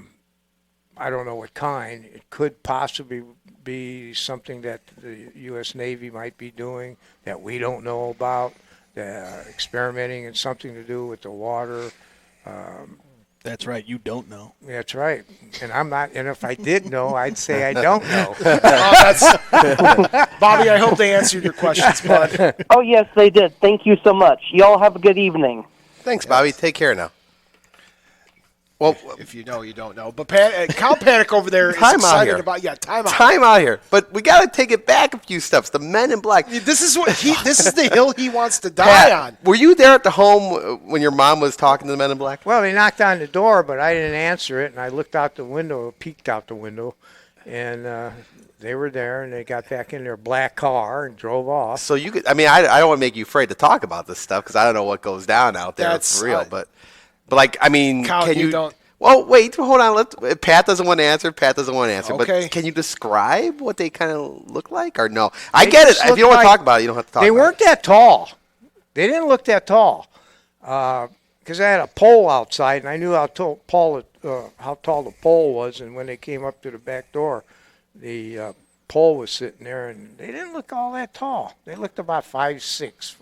don't know what kind. It could possibly be something that the U.S. Navy might be doing that we don't know about. Experimenting in something to do with the water.
That's right. You don't know.
That's right. And I'm not. And if I did know, I'd say I don't know.
Bobby, I hope they answered your questions, bud.
Oh, yes, they did. Thank you so much. Y'all have a good evening.
Thanks, Bobby. Take care now. Well,
if you know, you don't know. But Kyle Panic over there is excited about. Yeah, time
out here. But we got to take it back a few steps. The Men in Black.
This is the hill he wants to die on.
Were you there at the home when your mom was talking to the Men in Black?
Well, they knocked on the door, but I didn't answer it, and I looked out the window, peeked out the window, And they were there, and they got back in their black car and drove off.
So you could, I mean, I don't want to make you afraid to talk about this stuff because I don't know what goes down out there
That's,
for real. But like, I mean,
Count,
can
you
you?
don't-
Well, wait, hold on. Pat doesn't want to answer.
Okay.
But can you describe what they kind of look like, or no? I get it.
just
If you don't
looked
want to
like-
talk about it, you don't have to talk.
They
about
weren't
it.
that tall. They didn't look that tall. Because I had a pole outside, and I knew how tall the pole was. And when they came up to the back door, the pole was sitting there, and they didn't look all that tall. They looked about 5'6",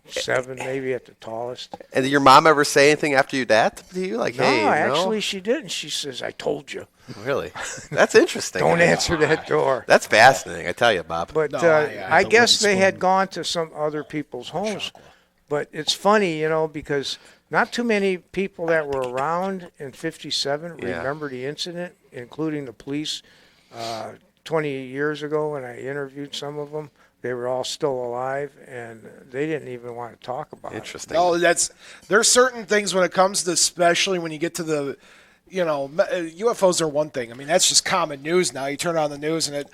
5'7", maybe at the tallest.
And did your mom ever say anything after you that to you? Like,
No,
hey,
actually, she didn't. She says, "I told you.
really? That's interesting.
Don't answer that door."
That's fascinating. I tell you, Bob.
But
No,
I
I
guess
wouldn't
they had
spoon.
gone to some other people's homes. But it's funny, because not too many people that were around in '57
Yeah.
remember the incident, including the police. 20 years ago when I interviewed some of them, they were all still alive, and they didn't even want to talk about
Interesting.
No, there's certain things when it comes to, especially when you get to the, UFOs are one thing. I mean, that's just common news now. You turn on the news and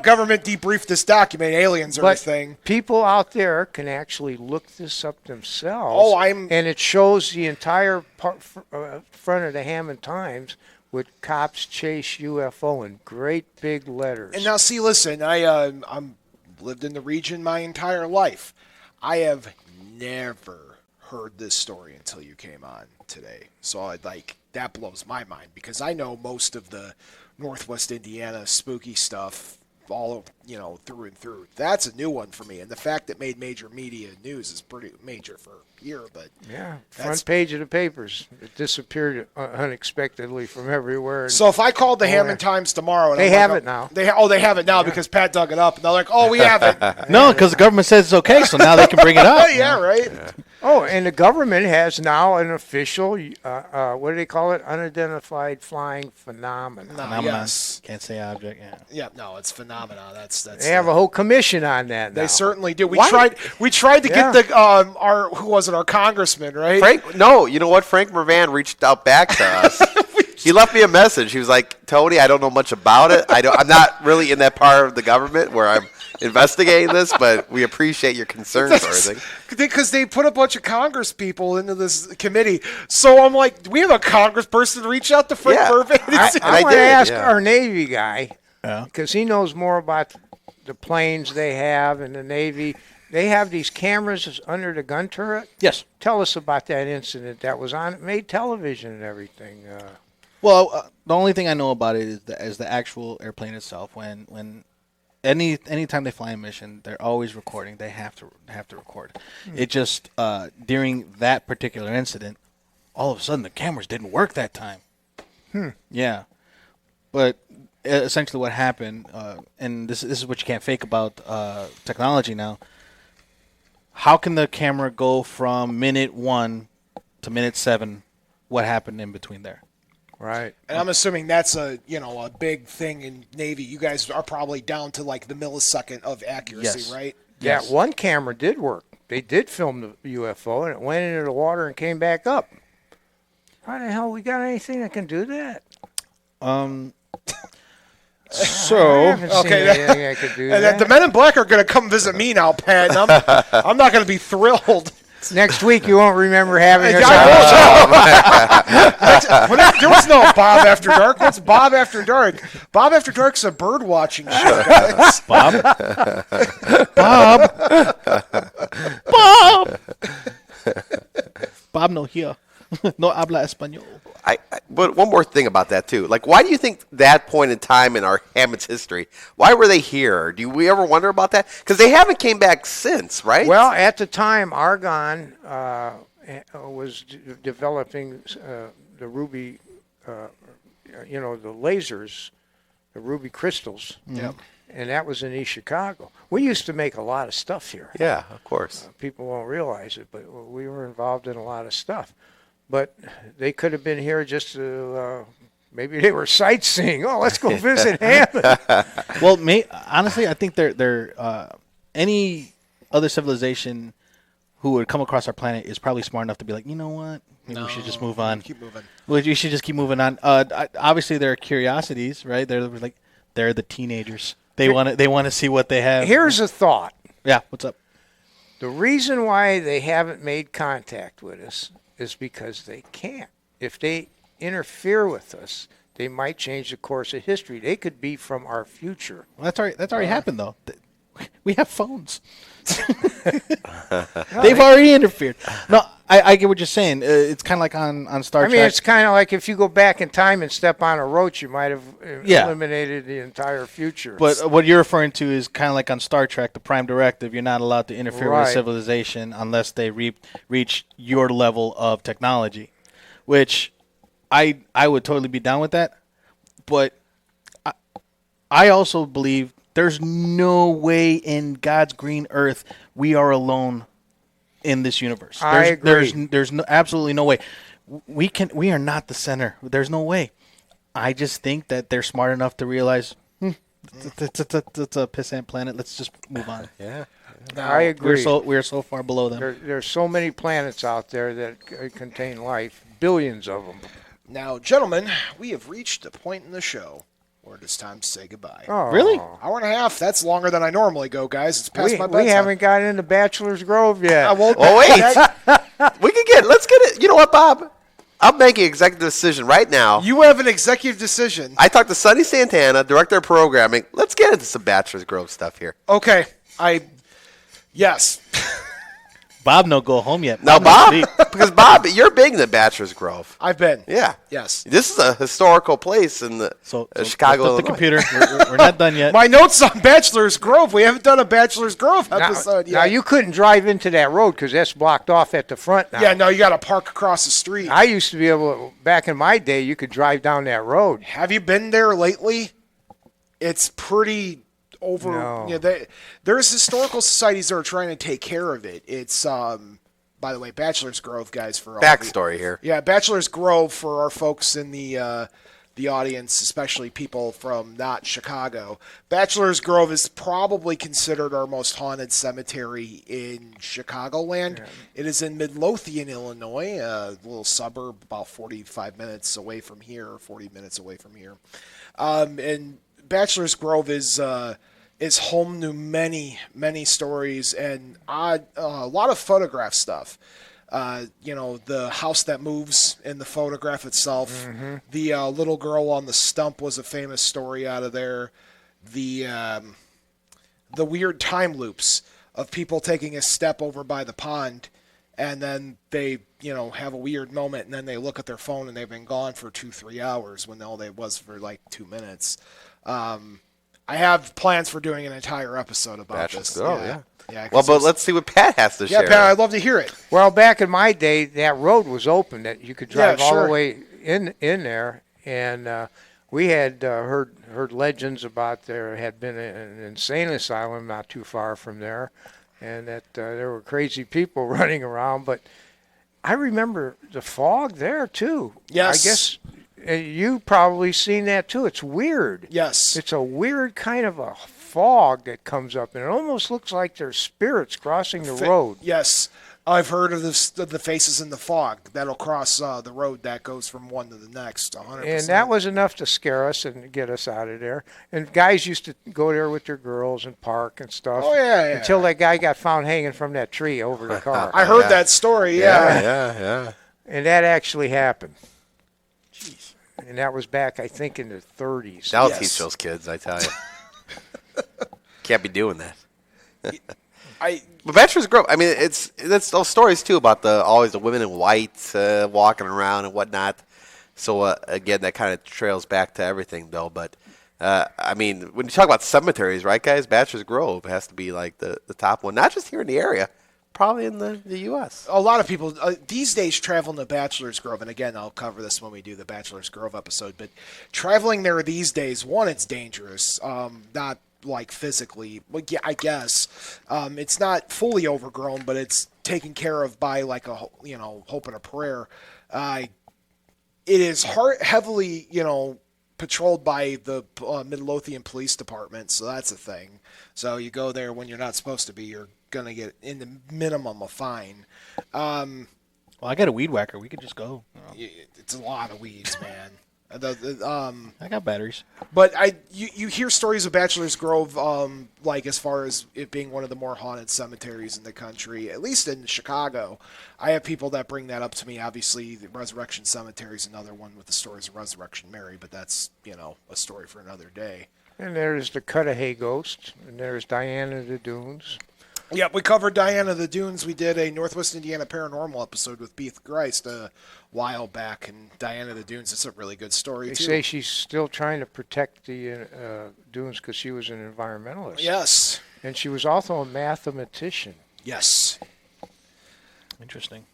government debriefed this document, aliens
it.
or
But
anything.
people out there can actually look this up themselves. And it shows the entire front of the Hammond Times with cops chase UFO in great big letters.
And now, see, listen, I'm lived in the region my entire life. I have never heard this story until you came on today. So that blows my mind because I know most of the Northwest Indiana spooky stuff all, through and through. That's a new one for me. And the fact that made major media news is pretty major for here, but
yeah, front page of the papers. It disappeared unexpectedly from everywhere.
So if I called the Hammond Times tomorrow, and
They
I'm
have
like,
it now.
They have it now because Pat dug it up, and they're like, "Oh, we have it."
No, because the government says it's okay, so now they can bring it up.
Yeah, right.
Oh, and the government has now an official, what do they call it? Unidentified flying phenomenon.
Phenomenon.
Yes.
Can't say object. Yeah.
Yeah, no, it's phenomenon. That's.
They have a whole commission on that now.
They certainly do. We
Why?
tried to
Yeah.
get the our who was it? Our congressman, right?
Frank, no, you know what? Frank Mervan reached out back to us. He left me a message. He was like, "Tony, I don't know much about it. I'm not really in that part of the government where I'm investigating this, but we appreciate your concerns or everything."
Because they put a bunch of Congress people into this committee. So I'm like, do we have a congressperson to reach out to Frank
Yeah.
Mervan?
I
I
want to
did,
ask
yeah.
our Navy guy,
Yeah.
because he knows more about the planes they have in the Navy. They have these cameras under the gun turret.
Yes.
Tell us about that incident that was on made television and everything.
Well, the only thing I know about it is the actual airplane itself. When anytime they fly a mission, they're always recording. They have to record. It just during that particular incident, all of a sudden the cameras didn't work that time. Yeah, but essentially what happened, and this is what you can't fake about technology now. How can the camera go from minute 1 to minute 7? What happened in between there?
Right.
And I'm assuming that's a big thing in Navy. You guys are probably down to like the millisecond of accuracy,
Yes.
right?
Yeah,
Yes.
one camera did work. They did film the UFO, and it went into the water and came back up. How the hell we got anything that can do that? I
So
haven't seen anything that could do
And
that.
the Men in Black are going to come visit me now, Pat. And I'm not going to be thrilled.
Next week, you won't remember having us on.
There was no Bob After Dark. What's Bob After Dark? Bob After Dark's a bird watching show, guys.
Bob, Bob, no here, no habla español.
But one more thing about that too. Like, why do you think that point in time in our Hammonds history? Why were they here? Do we ever wonder about that? Because they haven't came back since, right?
Well, at the time, Argonne was developing the ruby, the lasers, the ruby crystals.
Yep.
And that was in East Chicago. We used to make a lot of stuff here.
yeah, of course.
People won't realize it, but we were involved in a lot of stuff. But they could have been here just to, maybe they were sightseeing. Oh, let's go visit Hammond.
Well, honestly, I think they're any other civilization who would come across our planet is probably smart enough to be like, you know what? Maybe we should just move on.
Keep moving.
Well, you should just keep moving on. Obviously, there are curiosities, right? They're the teenagers. They want to see what they have.
Here's a thought.
Yeah, what's up?
The reason why they haven't made contact with us is because they can't. If they interfere with us, they might change the course of history. They could be from our future.
Well, that's already happened, though. We have phones. They've already interfered. No, I get what you're saying. It's kind of like on Star Trek.
I mean, it's kind of like if you go back in time and step on a roach, you might have eliminated the entire future.
But what you're referring to is kind of like on Star Trek, the Prime Directive. You're not allowed to interfere with civilization unless they reach your level of technology, which I would totally be down with that. But I also believe there's no way in God's green earth we are alone in this universe.
I agree.
There's absolutely no way. We are not the center. There's no way. I just think that they're smart enough to realize it's a pissant planet. Let's just move on.
Yeah.
I agree.
We're so far below them.
There's so many planets out there that contain life, billions of them.
Now, gentlemen, we have reached a point in the show where it is time to say goodbye.
Oh.
Really?
Hour and a half. That's longer than I normally go, guys. It's past my bedtime.
We haven't got into Bachelor's Grove yet.
I won't.
Oh, wait. Let's get it. You know what, Bob? I'm making an executive decision right now.
You have an executive decision.
I talked to Sonny Santana, director of programming. Let's get into some Bachelor's Grove stuff here.
Okay. Yes.
Bob no go home yet.
Now, Bob, because Bob, you're big in the Bachelor's Grove.
I've been.
Yeah.
Yes.
This is a historical place in the Chicago,
lift up the
Illinois.
computer. We're not done yet.
My notes on Bachelor's Grove. We haven't done a Bachelor's Grove episode yet.
Now, you couldn't drive into that road because that's blocked off at the front now.
Yeah, no, you got to park across the street.
I used to be able to, back in my day, you could drive down that road.
Have you been there lately? It's pretty over.
No.
You know, there's historical societies that are trying to take care of it. It's by the way, Bachelor's Grove, guys, for all
Backstory here.
Yeah, Bachelor's Grove for our folks in the audience, especially people from not Chicago. Bachelor's Grove is probably considered our most haunted cemetery in Chicagoland. Yeah. It is in Midlothian, Illinois, a little suburb about 45 minutes away from here, 40 minutes away from here. And Bachelor's Grove is home to many, many stories and a lot of photograph stuff. The house that moves in the photograph itself. Mm-hmm. The little girl on the stump was a famous story out of there. The weird time loops of people taking a step over by the pond and then they, have a weird moment and then they look at their phone and they've been gone for 2-3 hours when all they was for like 2 minutes. I have plans for doing an entire episode about this.
Oh, yeah.
Yeah,
well, but let's see what Pat has to share.
Yeah, Pat, I'd love to hear it.
Well, back in my day, that road was open that you could drive all the way in there, and we had heard legends about there had been an insane asylum not too far from there, and that there were crazy people running around. But I remember the fog there too.
Yes,
I guess. You probably seen that too. It's weird.
Yes.
It's a weird kind of a fog that comes up, and it almost looks like there's spirits crossing the road.
Yes. I've heard of the faces in the fog that'll cross the road that goes from one to the next, 100%.
And that was enough to scare us and get us out of there. And guys used to go there with their girls and park and stuff.
Oh, yeah.
Until that guy got found hanging from that tree over the car.
I heard that story,
Yeah.
And that actually happened. Jeez. And that was back, I think, in the 30s.
That'll teach those kids, I tell you. Can't be doing that. But Bachelor's Grove, I mean, that's those stories, too, about always the women in white walking around and whatnot. So, again, that kind of trails back to everything, though. But, I mean, when you talk about cemeteries, right, guys, Bachelor's Grove has to be, like, the top one, not just here in the area. Probably in the U.S.
A lot of people these days travel to Bachelor's Grove, and again, I'll cover this when we do the Bachelor's Grove episode, but traveling there these days, one, it's dangerous, not like physically, well, yeah, I guess. It's not fully overgrown, but it's taken care of by like a, hope and a prayer. It is heavily, patrolled by the Midlothian Police Department, so that's a thing. So you go there when you're not supposed to be, you're going to get in the minimum a fine.
Well, I got a weed whacker. We could just go.
It's a lot of weeds, man.
I got batteries.
But you hear stories of Bachelor's Grove, like as far as it being one of the more haunted cemeteries in the country, at least in Chicago. I have people that bring that up to me. Obviously, the Resurrection Cemetery is another one with the stories of Resurrection Mary, but that's, a story for another day.
And there's the Cudahy Ghost, and there's Diana the Dunes.
Yep, we covered Diana the Dunes. We did a Northwest Indiana Paranormal episode with Beith Greist a while back, and Diana the Dunes is a really good story,
They
too.
say she's still trying to protect the dunes because she was an environmentalist.
Yes.
And she was also a mathematician.
Yes.
Interesting.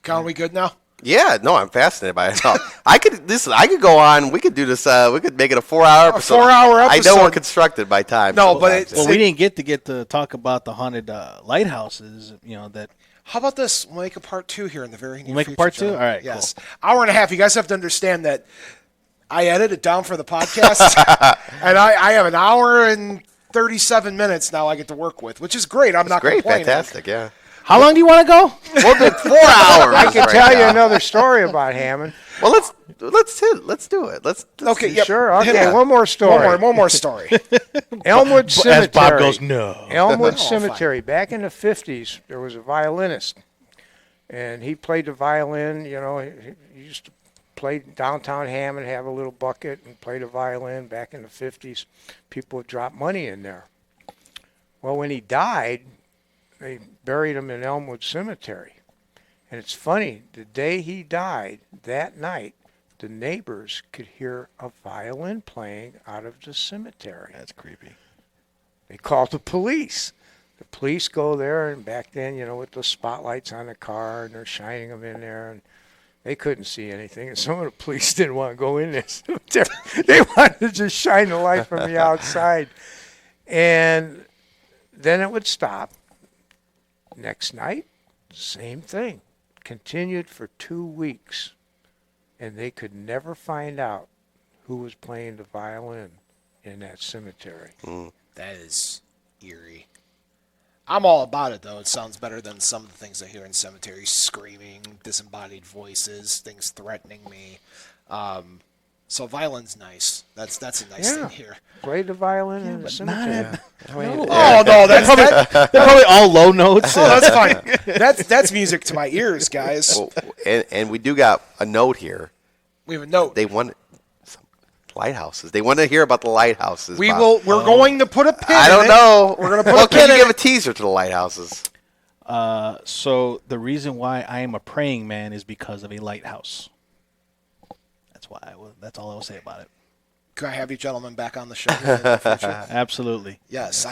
Colin, we good now?
Yeah, no, I'm fascinated by it. I could go on. We could do this. We could make it a 4-hour episode.
4-hour episode.
I know we're constructed by time.
No, but
Well, we didn't get to talk about the haunted lighthouses. That.
How about this? We'll make a part 2 here in the very near
We'll make a
future,
part 2?
John.
All right,
Yes. Hour and a half. You guys have to understand that I edit it down for the podcast, and I have an hour and 37 minutes now I get to work with, which is great. I'm not
great,
complaining.
fantastic, yeah.
How long do you want to go?
We'll do 4 hours.
I can tell you another story about Hammond.
Well, let's do it. Let's
Okay, yep.
Sure. Okay,
Yeah.
one more story.
One more story.
Elmwood Cemetery.
As Bob goes, no.
Elmwood
Oh,
Cemetery. Back in the 50s, there was a violinist, and he played the violin. He used to play downtown Hammond, have a little bucket, and play the violin. Back in the 50s, people would drop money in there. Well, when he died, they buried him in Elmwood Cemetery. And it's funny, the day he died, that night, the neighbors could hear a violin playing out of the cemetery.
That's creepy.
They called the police. The police go there, and back then, with the spotlights on the car, and they're shining them in there, and they couldn't see anything. And some of the police didn't want to go in there. They wanted to just shine the light from the outside. And then it would stop. Next night, same thing. Continued for 2 weeks. And they could never find out who was playing the violin in that cemetery.
That is eerie. I'm all about it, though. It sounds better than some of the things I hear in cemeteries. Screaming, disembodied voices, things threatening me. So violin's nice. That's a nice thing here.
Play the violin in the cemetery.
Oh, no,
They're probably all low notes.
Oh, that's fine. That's music to my ears, guys.
Well, and we do got a note here.
We have a note.
They want some lighthouses. They want to hear about the lighthouses. Bob.
We're going to put a pin.
I don't know.
We're going to put
well,
a pin
can you
in
give
it.
a teaser to the lighthouses?
So the reason why I am a praying man is because of a lighthouse. That's why. That's all I will say about it.
Can I have you gentlemen back on the show in the future?
Absolutely.
Yes,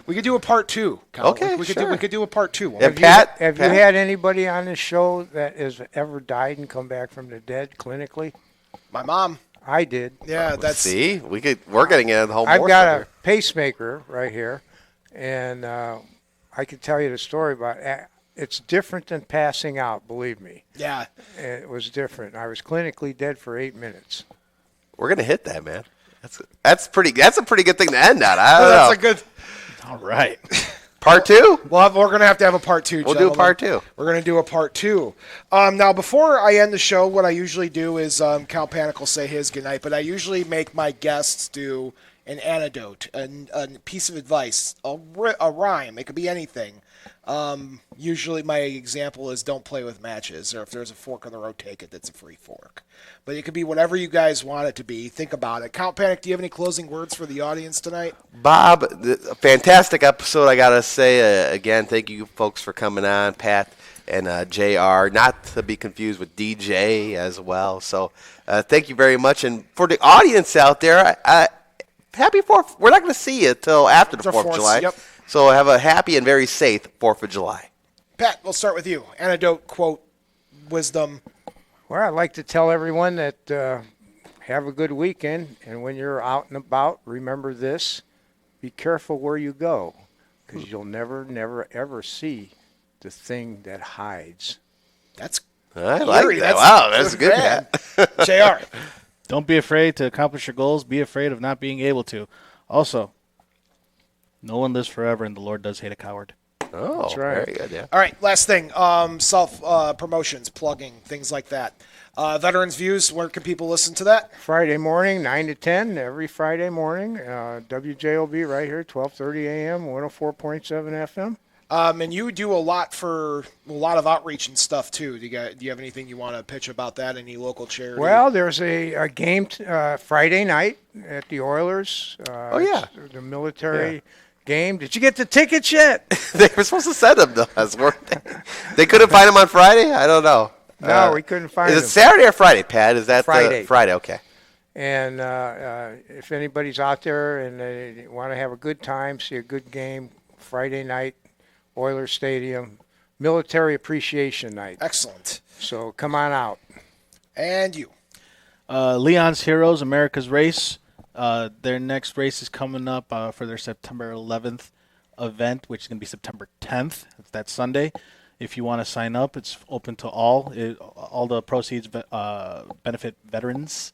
we could do a part 2. Colin.
Okay,
we
sure.
could do a part 2.
Yeah, Pat,
Have you had anybody on this show that has ever died and come back from the dead clinically?
My mom.
I did.
Yeah, that's.
See, we're getting into the whole.
I've
more
got
stuff
a pacemaker right here, and I can tell you the story about it. It's different than passing out, believe me.
Yeah.
It was different. I was clinically dead for 8 minutes.
We're gonna hit that, man. That's a pretty good thing to end on. I don't know.
That's a good.
All right.
Part 2?
We're going to have to have a part 2,
We'll
gentlemen.
do a part 2.
We're going to do a part 2. Now, before I end the show, what I usually do is Cal Panic will say his goodnight, but I usually make my guests do an anecdote, a piece of advice, a rhyme. It could be anything. Usually my example is don't play with matches, or if there's a fork on the road, take it. That's a free fork. But it could be whatever you guys want it to be. Think about it. Count Panic, do you have any closing words for the audience tonight?
Bob, a fantastic episode, I got to say. Again, thank you folks for coming on, Pat and JR, not to be confused with DJ as well. So thank you very much. And for the audience out there, happy 4th. We're not going to see you until after the 4th of July.
Yep.
So have a happy and very safe 4th of July.
Pat, we'll start with you. Anecdote, quote, wisdom.
Well, I'd like to tell everyone that have a good weekend, and when you're out and about, remember this: be careful where you go, because you'll never, ever see the thing that hides.
That's
I like that. Wow, that's good, Pat.
JR.
Don't be afraid to accomplish your goals. Be afraid of not being able to. Also, no one lives forever, and the Lord does hate a coward.
Oh,
That's right.
very good. Yeah.
All right, last thing. Self promotions, plugging, things like that. Veterans Views. Where can people listen to that?
Friday morning, 9 to 10, every Friday morning. WJOB right here, 12:30 a.m., 104.7 FM.
And you do a lot of outreach and stuff too. Do you have anything you want to pitch about that? Any local charity?
Well, there's a game Friday night at the Oilers.
Oh, yeah.
It's the military game. Did you get the tickets yet?
They were supposed to send them to us, weren't they? They couldn't find them on Friday? I don't know.
No, we couldn't find them.
Is it Saturday or Friday, Pat? Is that
Friday.
Friday, okay.
And if anybody's out there and they want to have a good time, see a good game, Friday night, Oilers Stadium, Military Appreciation Night.
Excellent.
So come on out.
And you.
Leon's Heroes, America's Race. Their next race is coming up for their September 11th event, which is going to be September 10th. It's that Sunday. If you want to sign up, it's open to all. All the proceeds benefit veterans.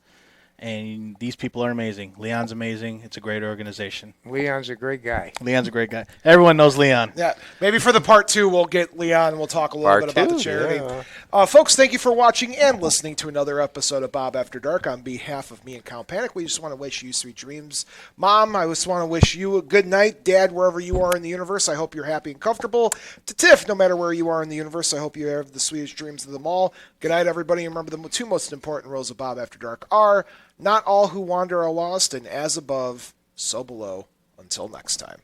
And these people are amazing. Leon's amazing. It's a great organization.
Leon's a great guy.
Leon's a great guy. Everyone knows Leon.
Yeah, maybe for the part 2, we'll get Leon and we'll talk a little
Part
bit about the
2,
charity.
yeah.
Folks, thank you for watching and listening to another episode of Bob After Dark. On behalf of me and Count Panic, we just want to wish you sweet dreams. Mom, I just want to wish you a good night. Dad, wherever you are in the universe, I hope you're happy and comfortable. To Tiff, no matter where you are in the universe, I hope you have the sweetest dreams of them all. Good night, everybody. And remember, the 2 most important rules of Bob After Dark are: not all who wander are lost, and as above, so below. Until next time.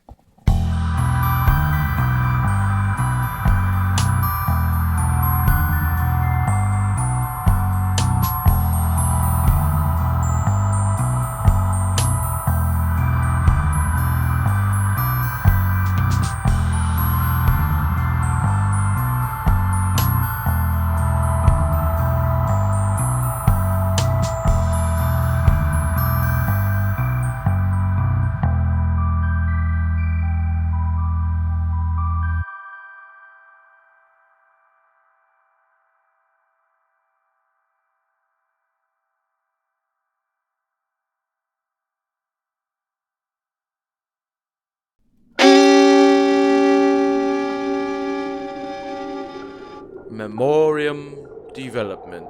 Memoriam Development.